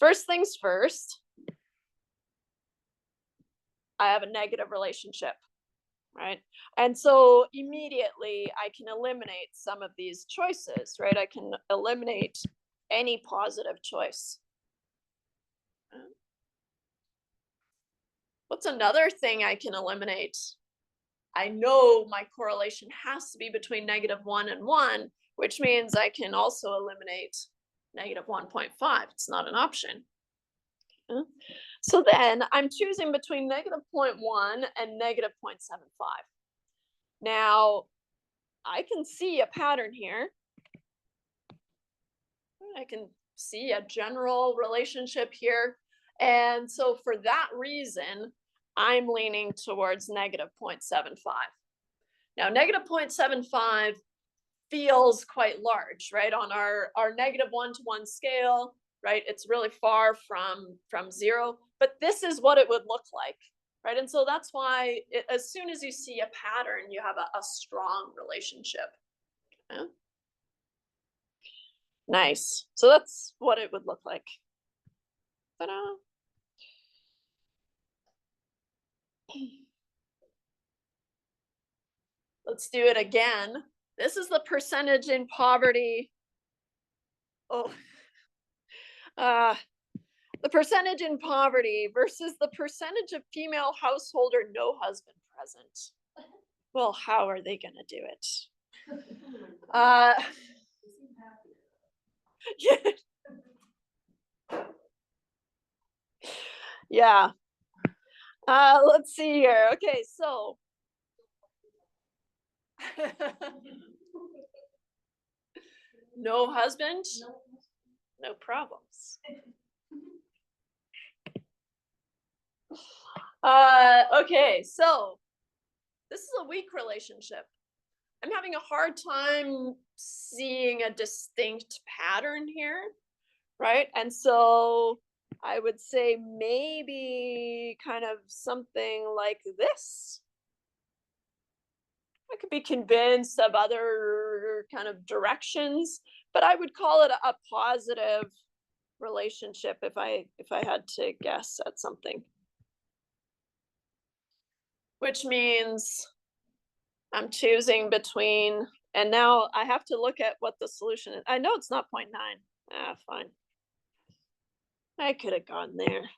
First things first, I have a negative relationship, right? And so immediately I can eliminate some of these choices, right? I can eliminate any positive choice. What's another thing I can eliminate? I know my correlation has to be between -1 and 1, which means I can also eliminate -1.5. It's not an option. So then I'm choosing between -0.1 and -0.75. Now, I can see a pattern here. I can see a general relationship here. And so for that reason, I'm leaning towards -0.75. Now, -0.75 feels quite large, right? On our -1 to 1 scale, right? It's really far from 0, but this is what it would look like, right? And so that's why as soon as you see a pattern, you have a strong relationship. Okay? Nice. So that's what it would look like. Ta-da. Let's do it again. This is the percentage in poverty. Oh, the percentage in poverty versus the percentage of female householder no husband present. Well, how are they going to do it? Yeah. Let's see here. Okay, so no husband, no problems. Okay, so this is a weak relationship. I'm having a hard time seeing a distinct pattern here, right? And so I would say maybe kind of something like this. I could be convinced of other kind of directions, but I would call it a positive relationship if I had to guess at something. Which means I'm choosing between, and now I have to look at what the solution is. I know it's not 0.9. Ah, fine. I could have gone there.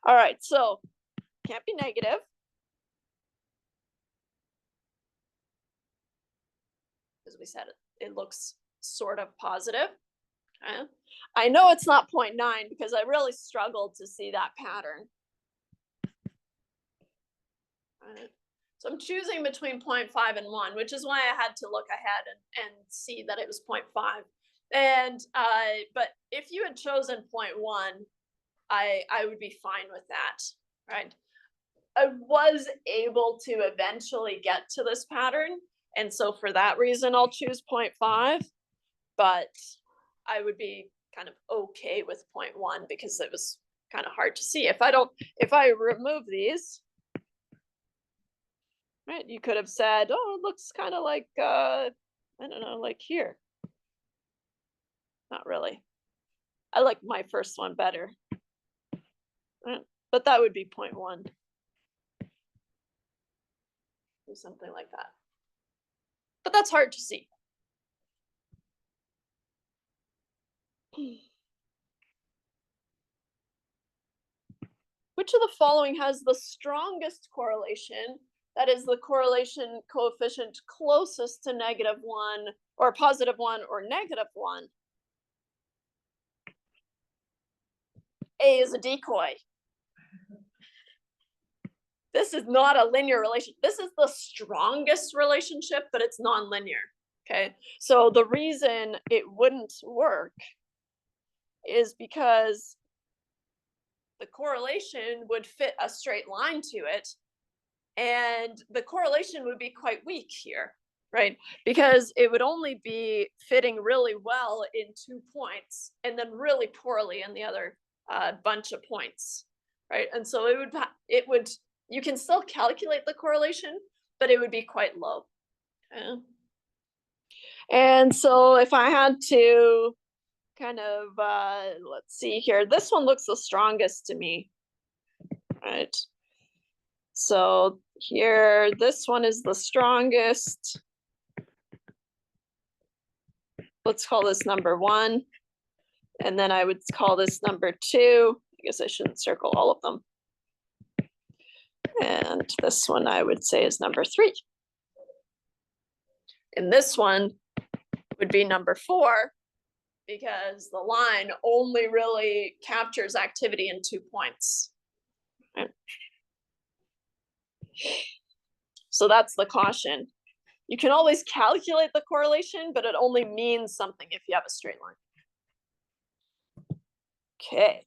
All right, so can't be negative. As we said, it looks sort of positive. Okay. I know it's not 0.9 because I really struggled to see that pattern. All right. So I'm choosing between 0.5 and 1, which is why I had to look ahead and see that it was 0.5. And but if you had chosen 0.1, I would be fine with that, right? I was able to eventually get to this pattern, and so for that reason, I'll choose 0.5. But I would be kind of okay with 0.1 because it was kind of hard to see. If I remove these. Right, you could have said, oh, it looks kind of like, I don't know, like here. Not really. I like my first one better. Right. But that would be 0.1. Or something like that. But that's hard to see. Which of the following has the strongest correlation? That is the correlation coefficient closest to -1 or +1 or -1. A is a decoy. This is not a linear relation. This is the strongest relationship, but it's nonlinear. Okay. So the reason it wouldn't work is because the correlation would fit a straight line to it. And the correlation would be quite weak here, right? Because it would only be fitting really well in 2 points and then really poorly in the other bunch of points, right? And so it would, you can still calculate the correlation, but it would be quite low. Okay? And so if I had to kind of, let's see here, this one looks the strongest to me, right? So here, this one is the strongest. Let's call this number 1. And then I would call this number 2. I guess I shouldn't circle all of them. And this one I would say is number 3. And this one would be number 4 because the line only really captures activity in 2 points. Right? So that's the caution. You can always calculate the correlation, but it only means something if you have a straight line. Okay.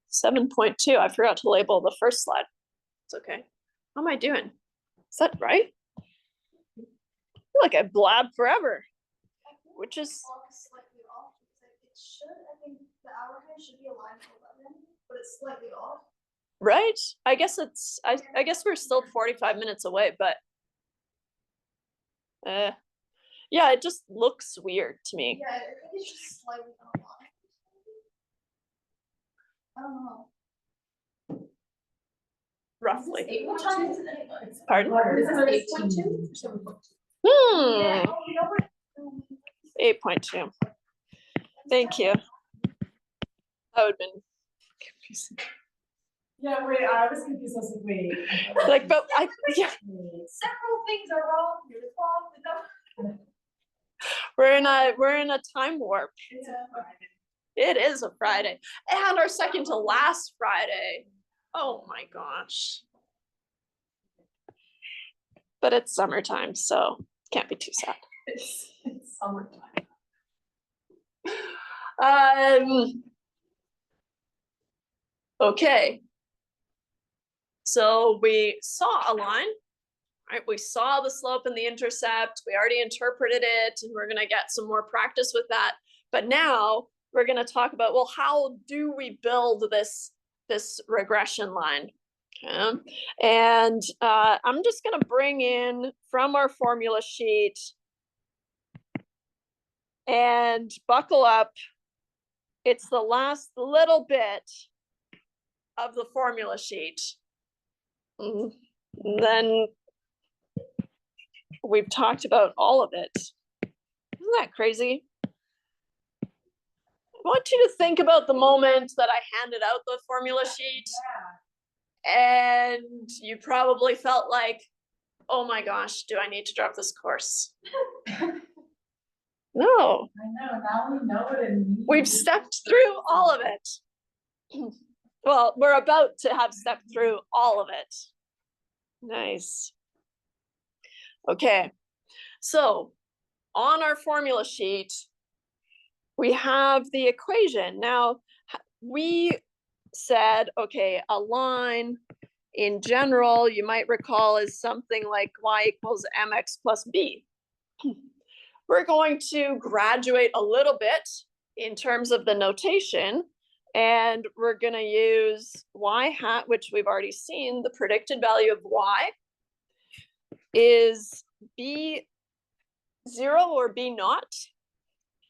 7.2. I forgot to label the first slide. It's okay. How am I doing? Is that right? I feel like I blabbed forever, which is Slightly off because it should, I think the hour hand should be aligned to 11, but it's slightly off. right. I guess it's, I guess we're still 45 minutes away, but yeah, it just looks weird to me. Yeah, I think it's just slightly unaligned. I don't know. Roughly. What time is it anyway? Pardon? This is 8.2? Hmm. Oh, you know what? 8.2. Thank you. That would have been confusing. Yeah, wait, I was confused, I was like, wait. Like, but yeah, Several things are wrong here. The clock, the number. we're in a time warp. It is a Friday. And our second to last Friday. Oh my gosh. But it's summertime, so can't be too sad. It's summertime. Okay. So we saw a line, right? We saw the slope and the intercept. We already interpreted it, and we're gonna get some more practice with that. But now we're gonna talk about, well, how do we build this regression line? Okay. And I'm just gonna bring in from our formula sheet and buckle up. It's the last little bit of the formula sheet. Then we've talked about all of it. Isn't that crazy? I want you to think about the moment that I handed out the formula sheet, and you probably felt like, oh my gosh, do I need to drop this course? No. I know, now we know what it means. We've stepped through all of it. Well, we're about to have stepped through all of it. Nice. Okay, so on our formula sheet, we have the equation. Now, we said, okay, a line in general, you might recall, is something like y equals mx plus b. We're going to graduate a little bit in terms of the notation, and we're going to use y hat, which we've already seen. The predicted value of y is b0 or b naught.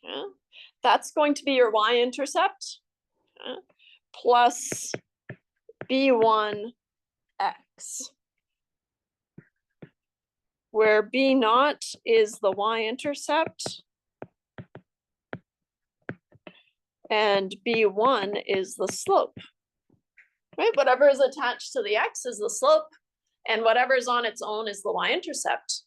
Yeah. That's going to be your y-intercept, plus b1x, where b naught is the y-intercept and b1 is the slope, right? Whatever is attached to the x is the slope, and whatever is on its own is the y-intercept.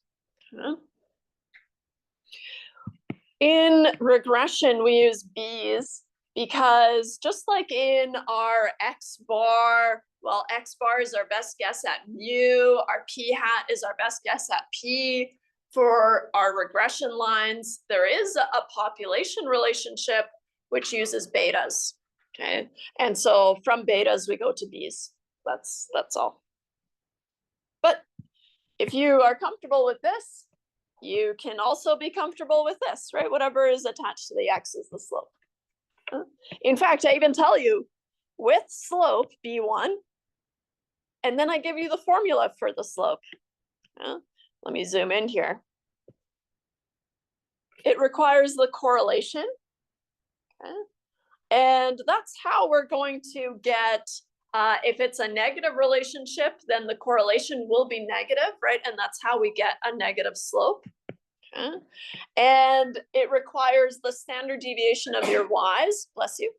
In regression, we use b's because just like in our x bar, well, x bar is our best guess at mu, our p hat is our best guess at p. For our regression lines, there is a population relationship which uses betas, okay? And so from betas, we go to b's. That's all. But if you are comfortable with this, you can also be comfortable with this, right? Whatever is attached to the x is the slope. In fact, I even tell you with slope b1, and then I give you the formula for the slope. Let me zoom in here. It requires the correlation. And that's how we're going to get, if it's a negative relationship, then the correlation will be negative, right? And that's how we get a negative slope. Okay. And it requires the standard deviation of your y's, bless you,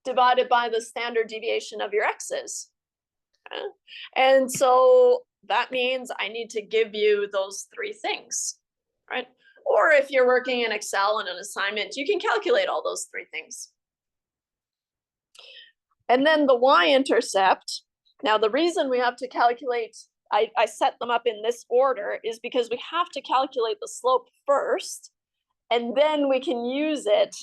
divided by the standard deviation of your x's. Okay. And so that means I need to give you those three things, right? Or if you're working in Excel in an assignment, you can calculate all those three things. And then the y-intercept. Now, the reason we have to calculate, I set them up in this order, is because we have to calculate the slope first, and then we can use it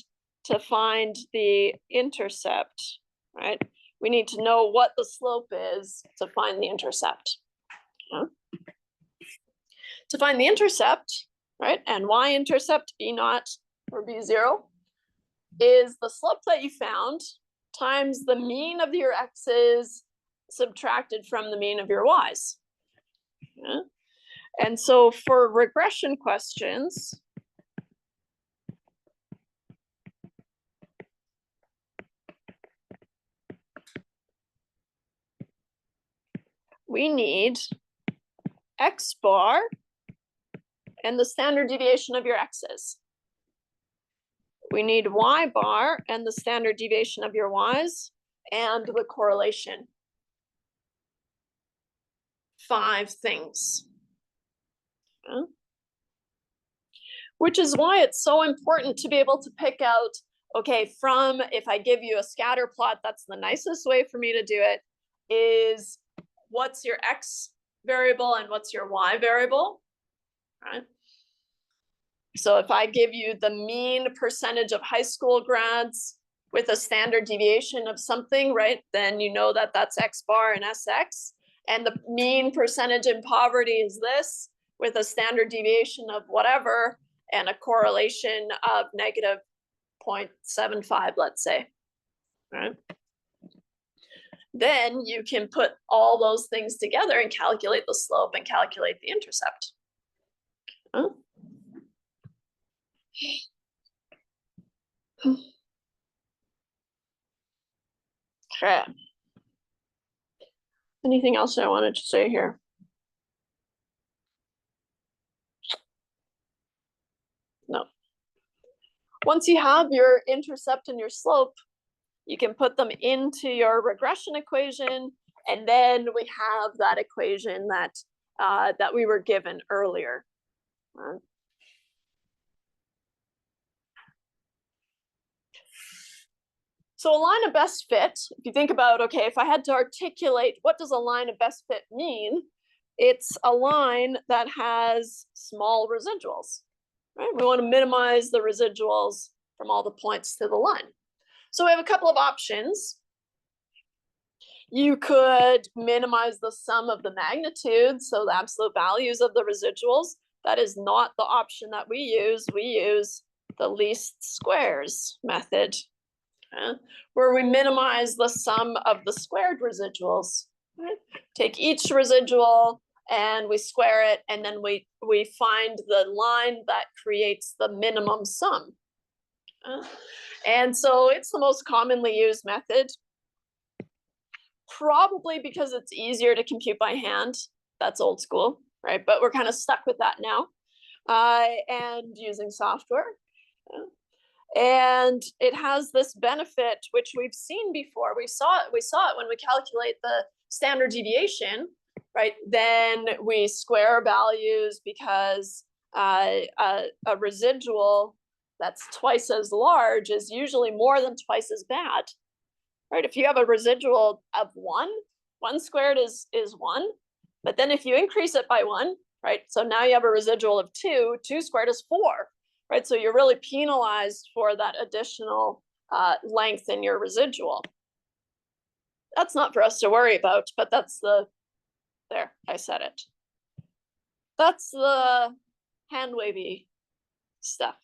to find the intercept, right? We need to know what the slope is to find the intercept. To find the intercept, right, and y-intercept b naught or b0 is the slope that you found times the mean of your x's subtracted from the mean of your y's. Yeah. And so for regression questions, we need x bar and the standard deviation of your x's. We need y bar and the standard deviation of your y's and the correlation. 5 things. Okay. Which is why it's so important to be able to pick out, okay, from, if I give you a scatter plot, that's the nicest way for me to do it, is what's your x variable and what's your y variable, right? So if I give you the mean percentage of high school grads with a standard deviation of something, right, then you know that that's X bar and SX. And the mean percentage in poverty is this with a standard deviation of whatever and a correlation of negative 0.75, let's say, right? Then you can put all those things together and calculate the slope and calculate the intercept. Huh? Okay. Anything else I wanted to say here? No. Once you have your intercept and your slope, you can put them into your regression equation, and then we have that equation that that we were given earlier. So a line of best fit, if you think about, okay, if I had to articulate what does a line of best fit mean, it's a line that has small residuals, right? We want to minimize the residuals from all the points to the line. So we have a couple of options. You could minimize the sum of the magnitudes, so the absolute values of the residuals. That is not the option that we use. We use the least squares method, where we minimize the sum of the squared residuals. Right? Take each residual and we square it, and then we find the line that creates the minimum sum. And so it's the most commonly used method, probably because it's easier to compute by hand. That's old school, right? But we're kind of stuck with that now, and using software. And it has this benefit, which we've seen before. We saw it when we calculate the standard deviation, right? Then we square values because a residual that's twice as large is usually more than twice as bad, right? If you have a residual of one squared is one, but then if you increase it by one, right? So now you have a residual of two squared is four, right? So you're really penalized for that additional length in your residual. That's not for us to worry about, but that's there, I said it. That's the hand wavy stuff.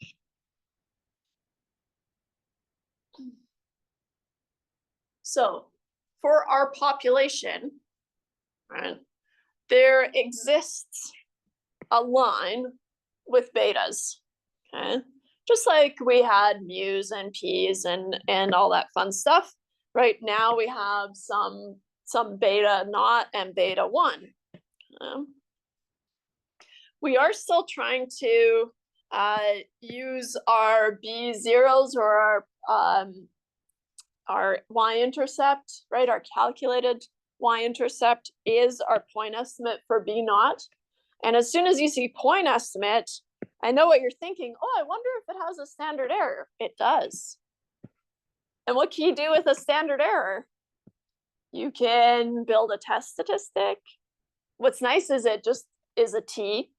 So for our population, right, there exists a line with betas, okay? Just like we had mu's and p's and all that fun stuff. Right now we have some beta naught and beta 1. We are still trying to use our b0s or our y-intercept, right? Our calculated y-intercept is our point estimate for b naught. And as soon as you see point estimate, I know what you're thinking. Oh, I wonder if it has a standard error. It does. And what can you do with a standard error? You can build a test statistic. What's nice is it just is a t,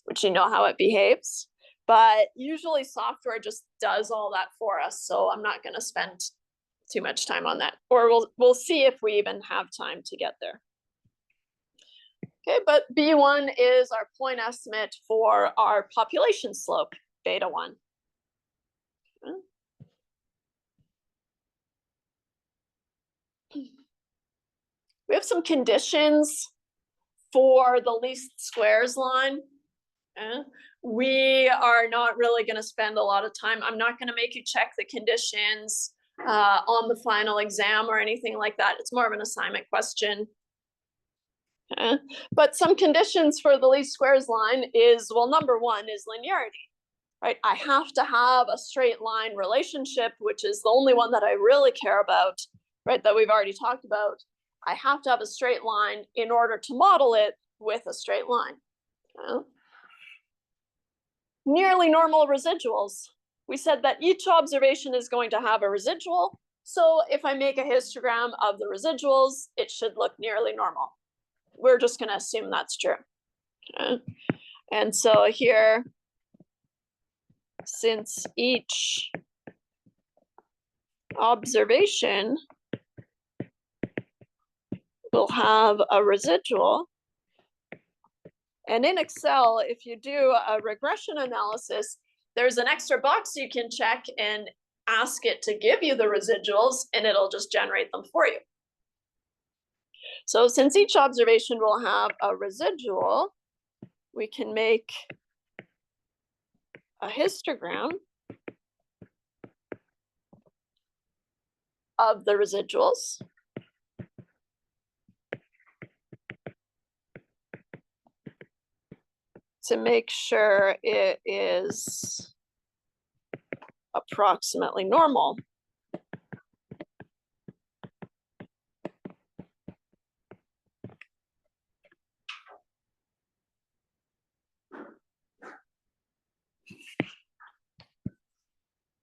which you know how it behaves. But usually software just does all that for us. So I'm not going to spend too much time on that. Or we'll see if we even have time to get there. Okay, but B1 is our point estimate for our population slope, beta 1. We have some conditions for the least squares line. We are not really going to spend a lot of time. I'm not going to make you check the conditions on the final exam or anything like that. It's more of an assignment question. But some conditions for the least squares line is, well, number one is linearity, right? I have to have a straight line relationship, which is the only one that I really care about, right? That we've already talked about. I have to have a straight line in order to model it with a straight line. Nearly normal residuals. We said that each observation is going to have a residual. So if I make a histogram of the residuals, it should look nearly normal. We're just going to assume that's true. And so here since each observation will have a residual. And in Excel, if you do a regression analysis, there's an extra box you can check and ask it to give you the residuals, and it'll just generate them for you. So since each observation will have a residual, we can make a histogram of the residuals. To make sure it is approximately normal.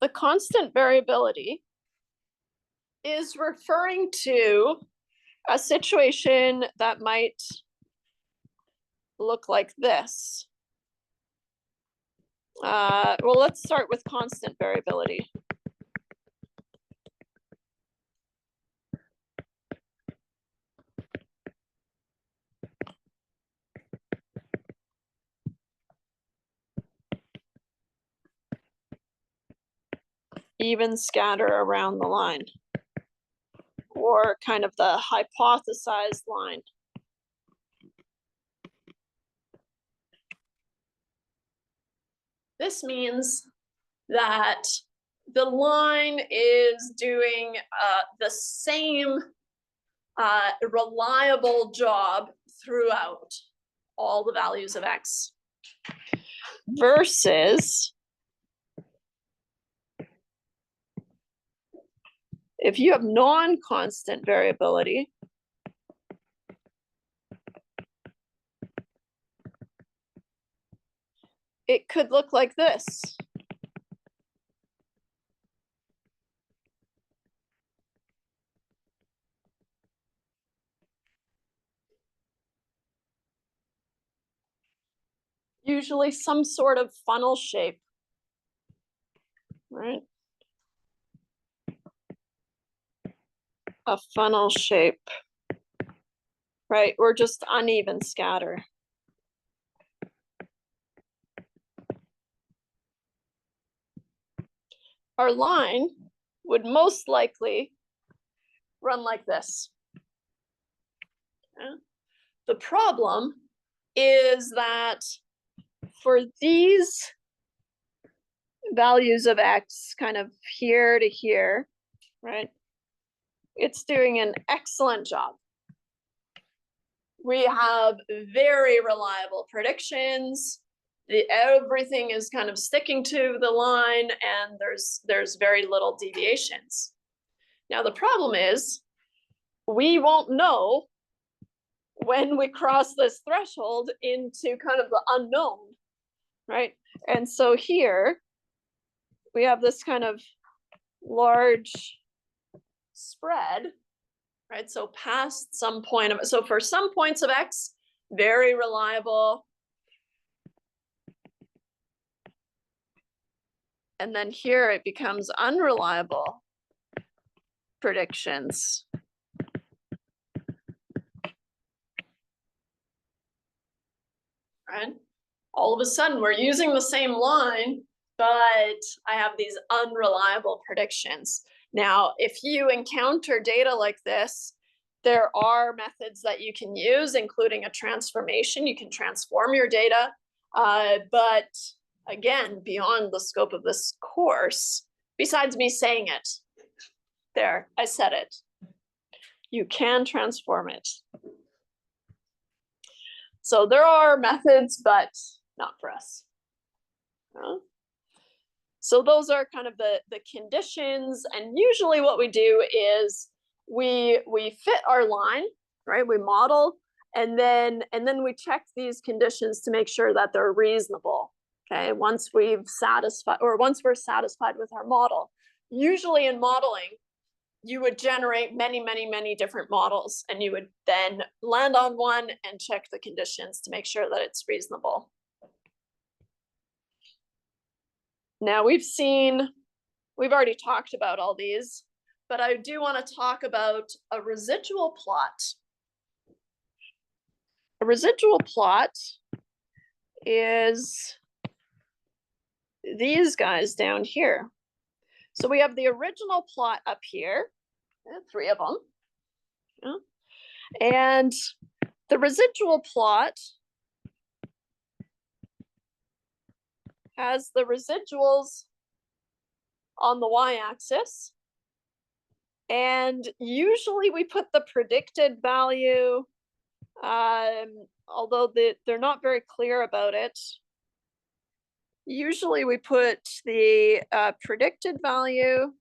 The constant variability is referring to a situation that might look like this. Well, let's start with constant variability. Even scatter around the line, or kind of the hypothesized line. This means that the line is doing the same reliable job throughout all the values of X, versus if you have non-constant variability, it could look like this. Usually some sort of funnel shape, right? A funnel shape, right? Or just uneven scatter. Our line would most likely run like this. Yeah. The problem is that for these values of X, kind of here to here, right? It's doing an excellent job. We have very reliable predictions. Everything is kind of sticking to the line, and there's very little deviations. Now the problem is we won't know when we cross this threshold into kind of the unknown, right? And so here we have this kind of large spread, right? So past some point of, so for some points of X, very reliable. And then here it becomes unreliable predictions. Right? All of a sudden we're using the same line, but I have these unreliable predictions. Now, if you encounter data like this, there are methods that you can use, including a transformation. You can transform your data, but again, beyond the scope of this course, besides me saying it, there, I said it. You can transform it. So there are methods, but not for us. So those are kind of the conditions, and usually what we do is we fit our line, right? We model, and then we check these conditions to make sure that they're reasonable. Okay, once we're satisfied with our model. Usually in modeling, you would generate many different models, and you would then land on one and check the conditions to make sure that it's reasonable. Now we've already talked about all these, but I do want to talk about a residual plot. A residual plot is these guys down here. So we have the original plot up here, 3 of them. And the residual plot has the residuals on the y-axis. And usually we put the predicted value, although they're not very clear about it. Usually we put the predicted value,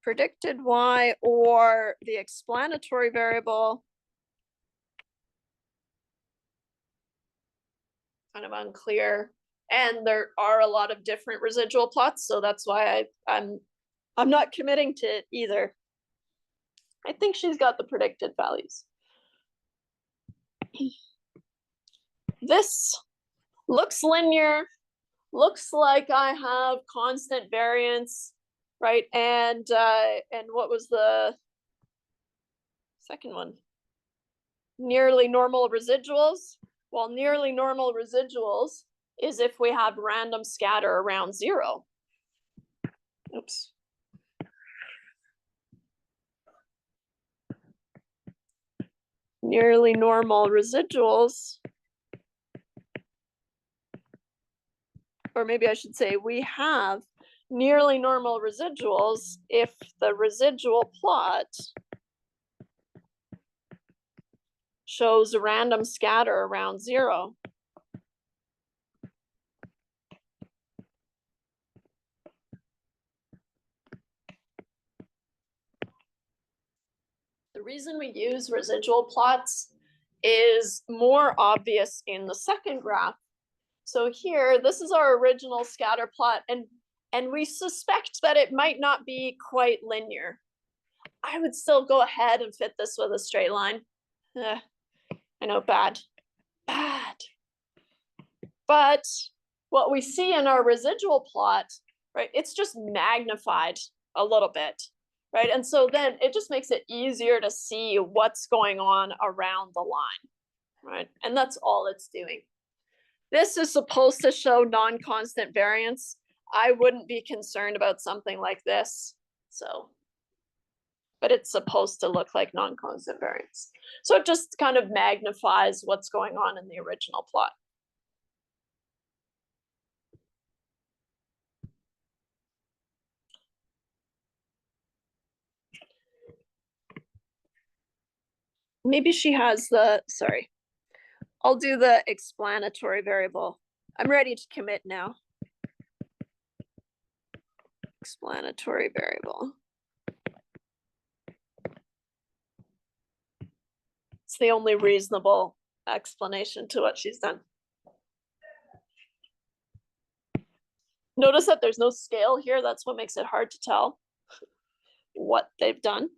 predicted y, or the explanatory variable. Kind of unclear. And there are a lot of different residual plots, so that's why I'm not committing to either. I think she's got the predicted values. This looks linear, looks like I have constant variance, right? And what was the second one? Nearly normal residuals. Well, nearly normal residuals is if we have random scatter around 0. Oops. Nearly normal residuals, or maybe I should say we have nearly normal residuals if the residual plot shows a random scatter around 0. The reason we use residual plots is more obvious in the second graph. So here, this is our original scatter plot, and we suspect that it might not be quite linear. I would still go ahead and fit this with a straight line. I know, bad. But what we see in our residual plot, right, it's just magnified a little bit, right? And so then it just makes it easier to see what's going on around the line, right? And that's all it's doing. This is supposed to show non-constant variance. I wouldn't be concerned about something like this, but it's supposed to look like non-constant variance. So it just kind of magnifies what's going on in the original plot. Maybe she has sorry. I'll do the explanatory variable. I'm ready to commit now. Explanatory variable. It's the only reasonable explanation to what she's done. Notice that there's no scale here. That's what makes it hard to tell what they've done.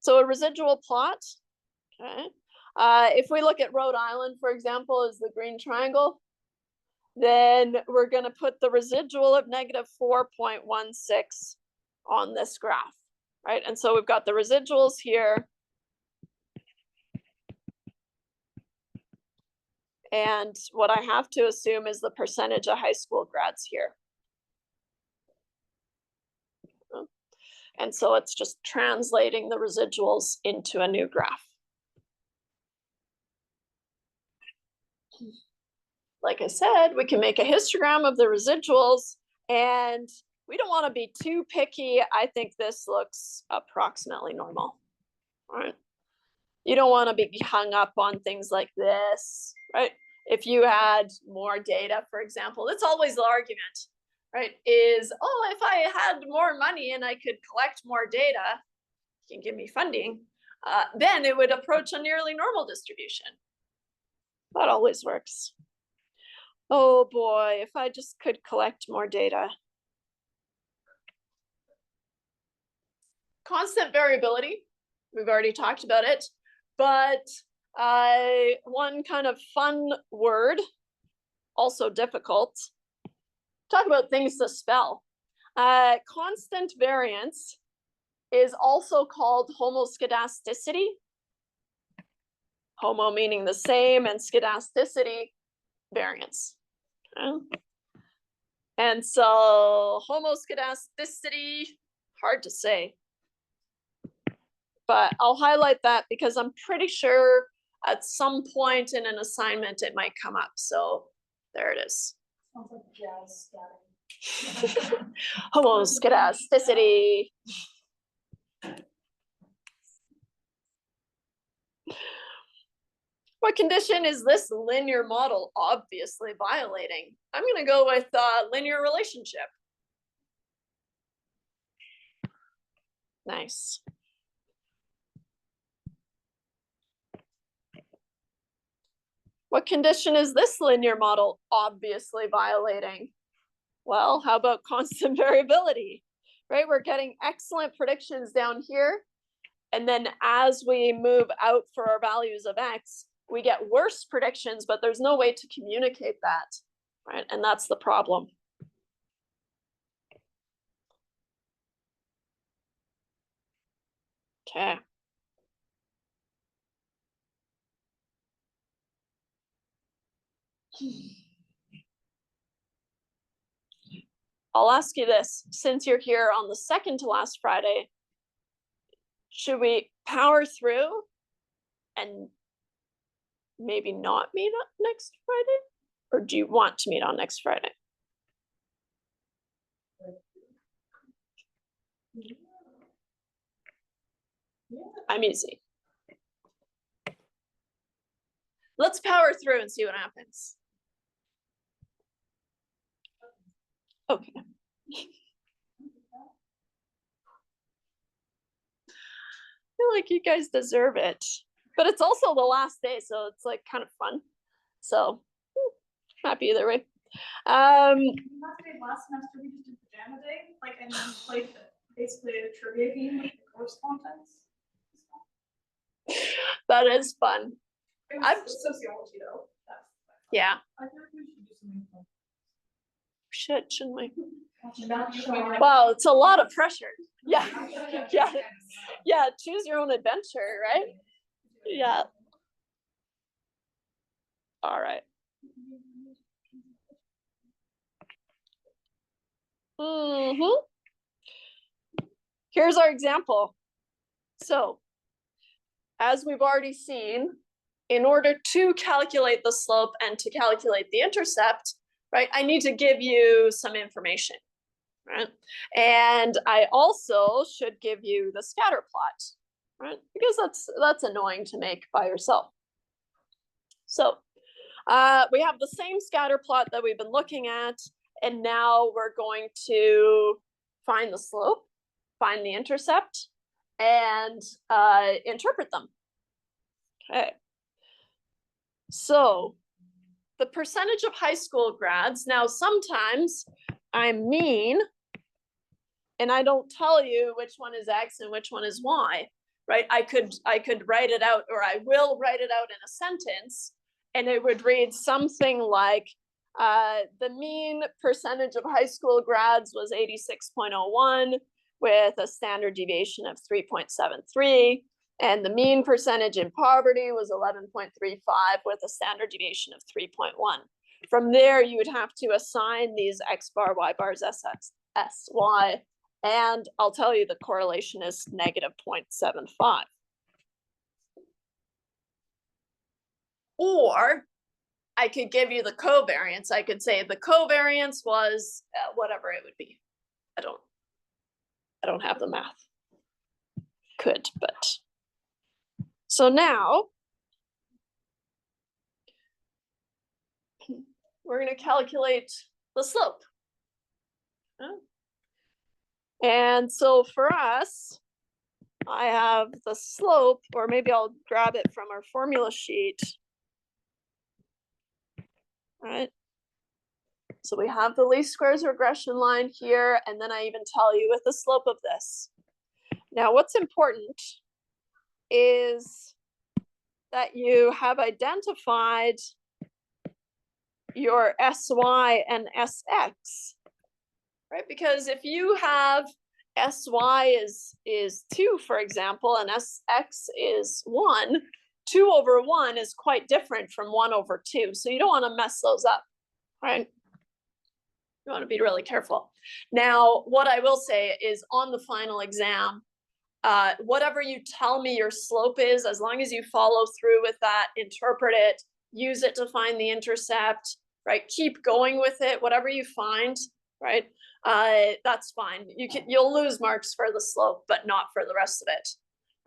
So a residual plot, okay. If we look at Rhode Island, for example, as the green triangle, then we're going to put the residual of -4.16 on this graph, right? And so we've got the residuals here. And what I have to assume is the percentage of high school grads here. And so it's just translating the residuals into a new graph. Like I said, we can make a histogram of the residuals, and we don't want to be too picky. I think this looks approximately normal. All right. You don't want to be hung up on things like this, right? If you had more data, for example, it's always the argument, right? Is, oh, if I had more money and I could collect more data, you can give me funding, then it would approach a nearly normal distribution. That always works. Oh boy, if I just could collect more data. Constant variability, we've already talked about it, but one kind of fun word, also difficult, talk about things to spell. Constant variance is also called homoscedasticity. Homo meaning the same, and skedasticity, variance. Okay. And so homoscedasticity, hard to say. But I'll highlight that because I'm pretty sure at some point in an assignment it might come up. So there it is. Sounds like jazz scatting. Homoscedasticity. What condition is this linear model obviously violating? I'm going to go with linear relationship. Nice. What condition is this linear model obviously violating? Well, how about constant variability, right? We're getting excellent predictions down here. And then as we move out for our values of X, we get worse predictions, but there's no way to communicate that, right? And that's the problem. Okay. I'll ask you this, since you're here on the second to last Friday, should we power through and maybe not meet on next Friday? Or do you want to meet on next Friday? I'm easy. Let's power through and see what happens. Okay. I feel like you guys deserve it. But it's also the last day, so it's like kind of fun. So happy either way. Last semester we just did pajama day, like, and then played basically a trivia game with the course contents. That is fun. It I'm was sociology though. Yeah. I feel like we should do something fun. Shouldn't we? Not sure. Wow, it's a lot of pressure. Yeah. Yeah. Yeah. Choose your own adventure, right? Yeah. All right. Here's our example. So, as we've already seen, in order to calculate the slope and to calculate the intercept, right, I need to give you some information, right? And I also should give you the scatter plot, right? Because that's annoying to make by yourself. So we have the same scatter plot that we've been looking at, and now we're going to find the slope, find the intercept, and interpret them. Okay. So the percentage of high school grads, now sometimes I mean, and I don't tell you which one is X and which one is Y, right? I could write it out, or I will write it out in a sentence, and it would read something like, the mean percentage of high school grads was 86.01 with a standard deviation of 3.73. And the mean percentage in poverty was 11.35 with a standard deviation of 3.1. From there, you would have to assign these X bar, Y bars, S, Y, and I'll tell you the correlation is negative 0.75. Or I could give you the covariance. I could say the covariance was whatever it would be. I don't have the math. Could, but. So now we're going to calculate the slope. And so for us, I have the slope, or maybe I'll grab it from our formula sheet. All right. So we have the least squares regression line here, and then I even tell you with the slope of this. Now, what's important is that you have identified your SY and SX right? Because if you have sy is 2, for example, and sx is 1, 2 over 1 is quite different from 1 over 2. So you don't want to mess those up, right? You want to be really careful. Now, what I will say is on the final exam, whatever you tell me your slope is, as long as you follow through with that, interpret it, use it to find the intercept, right? Keep going with it, whatever you find, right? That's fine. You'll lose marks for the slope, but not for the rest of it,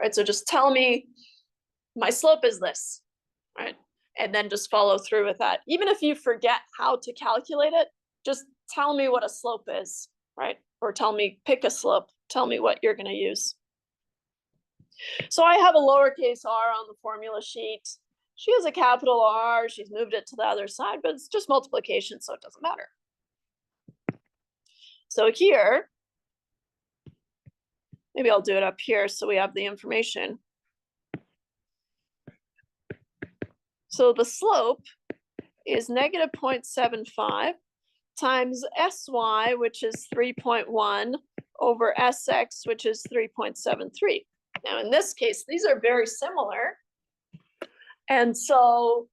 right? So just tell me my slope is this, right? And then just follow through with that. Even if you forget how to calculate it, just tell me what a slope is, right? Or pick a slope, tell me what you're gonna use. So I have a lowercase r on the formula sheet. She has a capital R, she's moved it to the other side, but it's just multiplication, so it doesn't matter. So here, maybe I'll do it up here so we have the information. So the slope is negative 0.75 times sy, which is 3.1, over sx, which is 3.73. Now, in this case, these are very similar. And so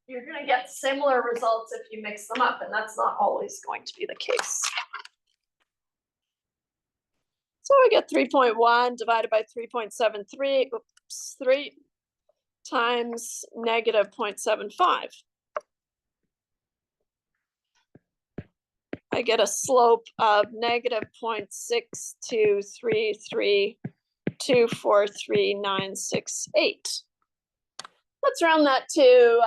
you're going to get similar results if you mix them up, and that's not always going to be the case. So I get 3.1 divided by 3.73, 3 times negative 0.75. I get a slope of negative 0.6233243968. Let's round that to,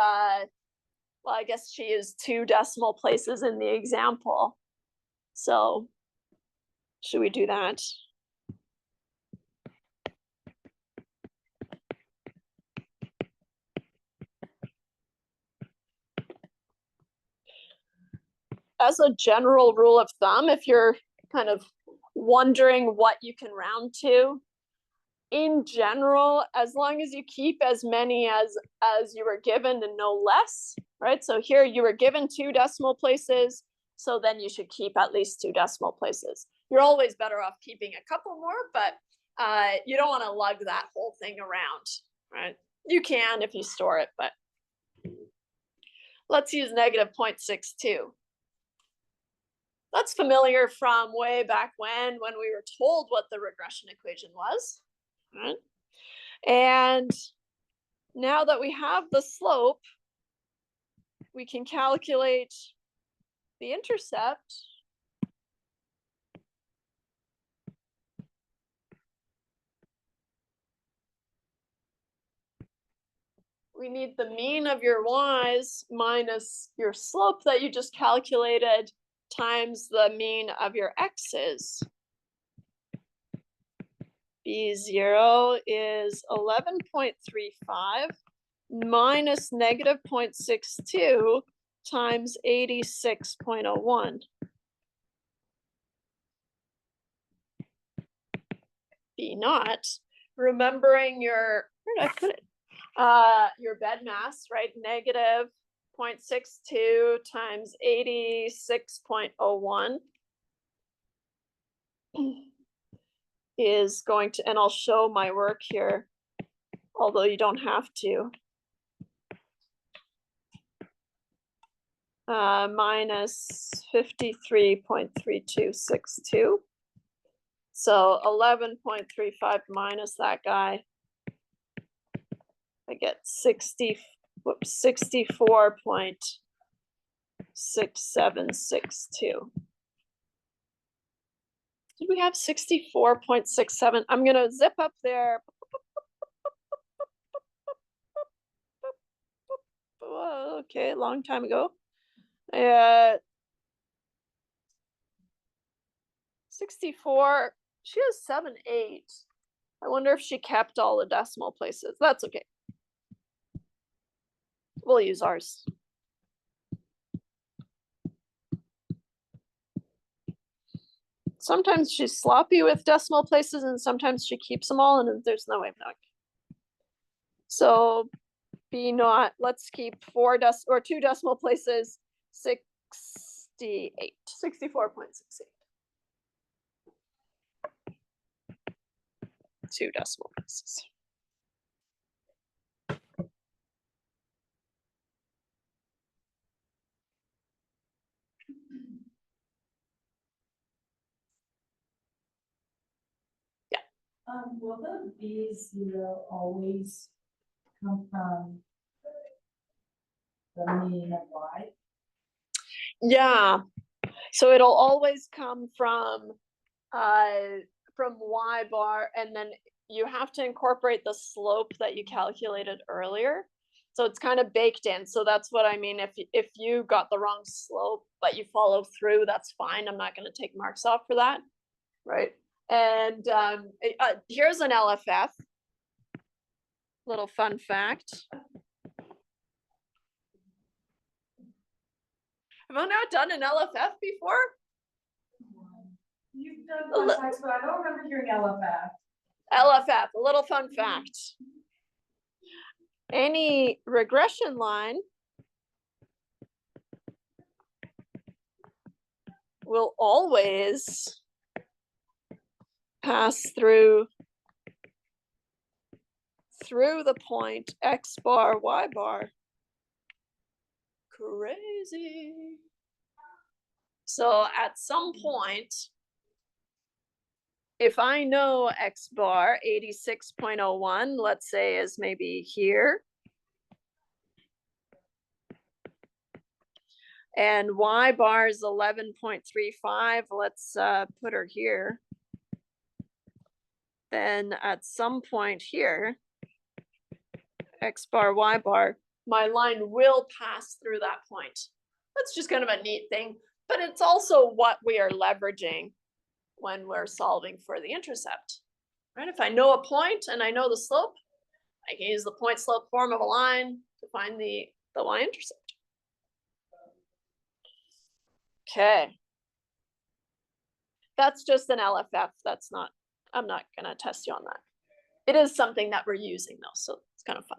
well, I guess she used 2 decimal places in the example. So should we do that? As a general rule of thumb, if you're kind of wondering what you can round to, in general, as long as you keep as many as you were given and no less, right? So here you were given 2 decimal places, so then you should keep at least 2 decimal places. You're always better off keeping a couple more, but you don't want to lug that whole thing around, right? You can if you store it, but let's use negative 0.62. That's familiar from way back when we were told what the regression equation was, right? And now that we have the slope, we can calculate the intercept. We need the mean of your y's minus your slope that you just calculated times the mean of your x's. B0 is 11.35 minus negative 0.62 times 86.01. B0, remembering your, where did I put it? Your bed mass, right? Negative 0.62 times 86.01 is going to, and I'll show my work here, although you don't have to. Minus 53.3262. So 11.35 minus that guy, I get 64.6762. Did we have 64.67? I'm gonna zip up there. Whoa, okay, long time ago. 64, she has 7.8. I wonder if she kept all the decimal places. That's okay. We'll use ours. Sometimes she's sloppy with decimal places and sometimes she keeps them all and there's no way of knowing. So B0, let's keep 2 decimal places, 64.68. 2 decimal places. Will the B0 always come from the meaning of Y? Yeah, so it'll always come from Y bar, and then you have to incorporate the slope that you calculated earlier. So it's kind of baked in. So that's what I mean. If you got the wrong slope, but you follow through, that's fine. I'm not going to take marks off for that, right? And here's an LFF. Little fun fact. Have I not done an LFF before? You've done contacts, but I don't remember hearing LFF. LFF, a little fun fact. Any regression line will always pass through the point X bar, Y bar. Crazy. So at some point, if I know X bar 86.01, let's say is maybe here, and Y bar is 11.35, let's put her here. Then at some point here, X bar, Y bar, my line will pass through that point. That's just kind of a neat thing, but it's also what we are leveraging when we're solving for the intercept, right? If I know a point and I know the slope, I can use the point slope form of a line to find the y-intercept. Okay. That's just an LFF. That's not, I'm not gonna test you on that. It is something that we're using though, so it's kind of fun.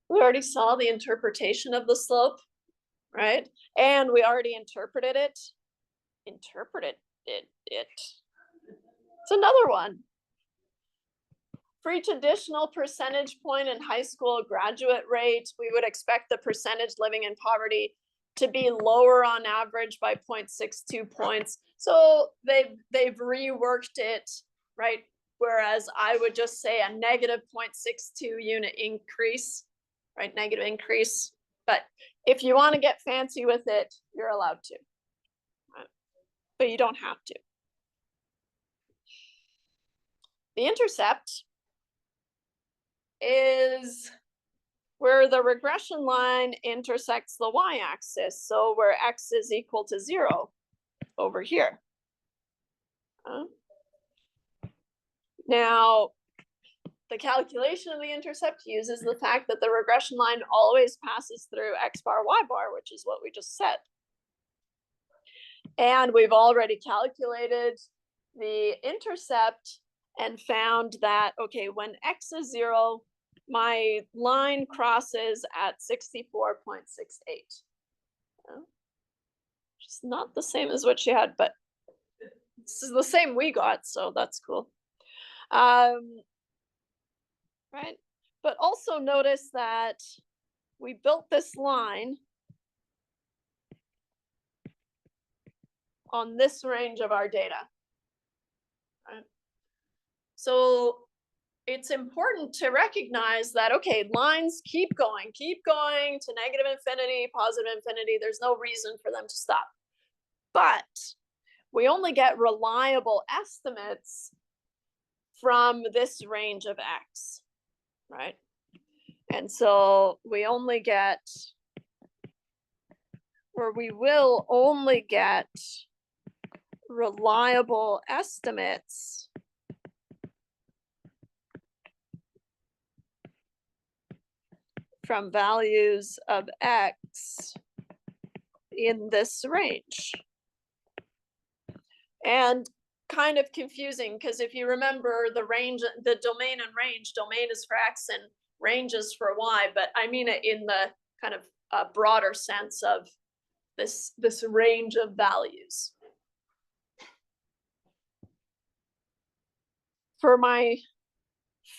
We already saw the interpretation of the slope, right? And we already interpreted it. It's another one. For each additional percentage point in high school graduate rate, we would expect the percentage living in poverty to be lower on average by 0.62 points. So they've reworked it, right? Whereas I would just say a negative 0.62 unit increase, right? Negative increase. But if you want to get fancy with it, you're allowed to, right? But you don't have to. The intercept is where the regression line intersects the y-axis. So where x is equal to 0 over here. Now, the calculation of the intercept uses the fact that the regression line always passes through x bar, y bar, which is what we just said. And we've already calculated the intercept and found that, okay, when x is 0, my line crosses at 64.68. Which is not the same as what she had, but this is the same we got, so that's cool. Right, but also notice that we built this line on this range of our data. Right? So it's important to recognize that, okay, lines keep going to negative infinity, positive infinity. There's no reason for them to stop. But we only get reliable estimates from this range of x, right? And so we only get, or we will only get reliable estimates from values of x in this range. And kind of confusing because if you remember the range, the domain and range, domain is for X and range is for Y, but I mean it in the kind of broader sense of this range of values. For my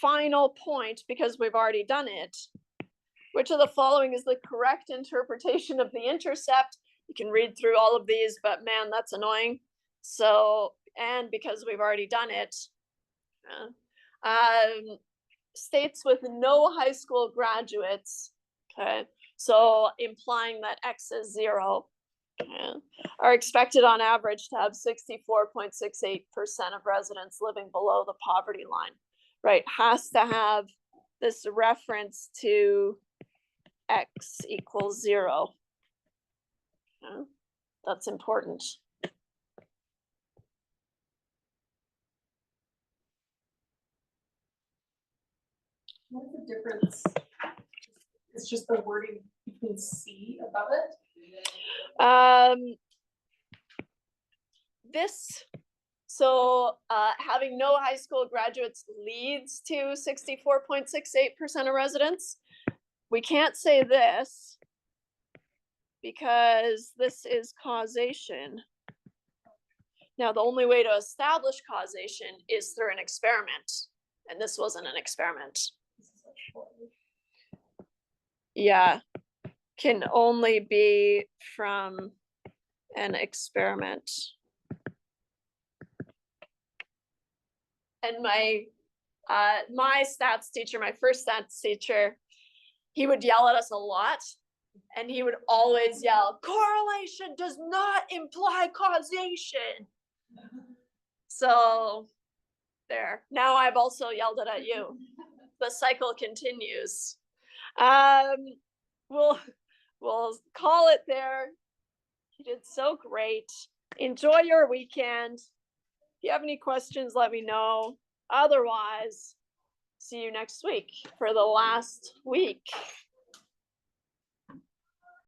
final point, because we've already done it, which of the following is the correct interpretation of the intercept? You can read through all of these, but man, that's annoying. So, and because we've already done it, states with no high school graduates, okay, so implying that X is 0, are expected on average to have 64.68% of residents living below the poverty line, right? Has to have this reference to X equals 0. That's important. What's the difference? It's just the wording between C above it. Having no high school graduates leads to 64.68% of residents. We can't say this because this is causation. Now, the only way to establish causation is through an experiment, and this wasn't an experiment. Yeah, can only be from an experiment. And my stats teacher, my first stats teacher, he would yell at us a lot, and he would always yell, "Correlation does not imply causation." So there. Now I've also yelled it at you. The cycle continues. We'll call it there. You did so great. Enjoy your weekend. If you have any questions, let me know. Otherwise, see you next week for the last week.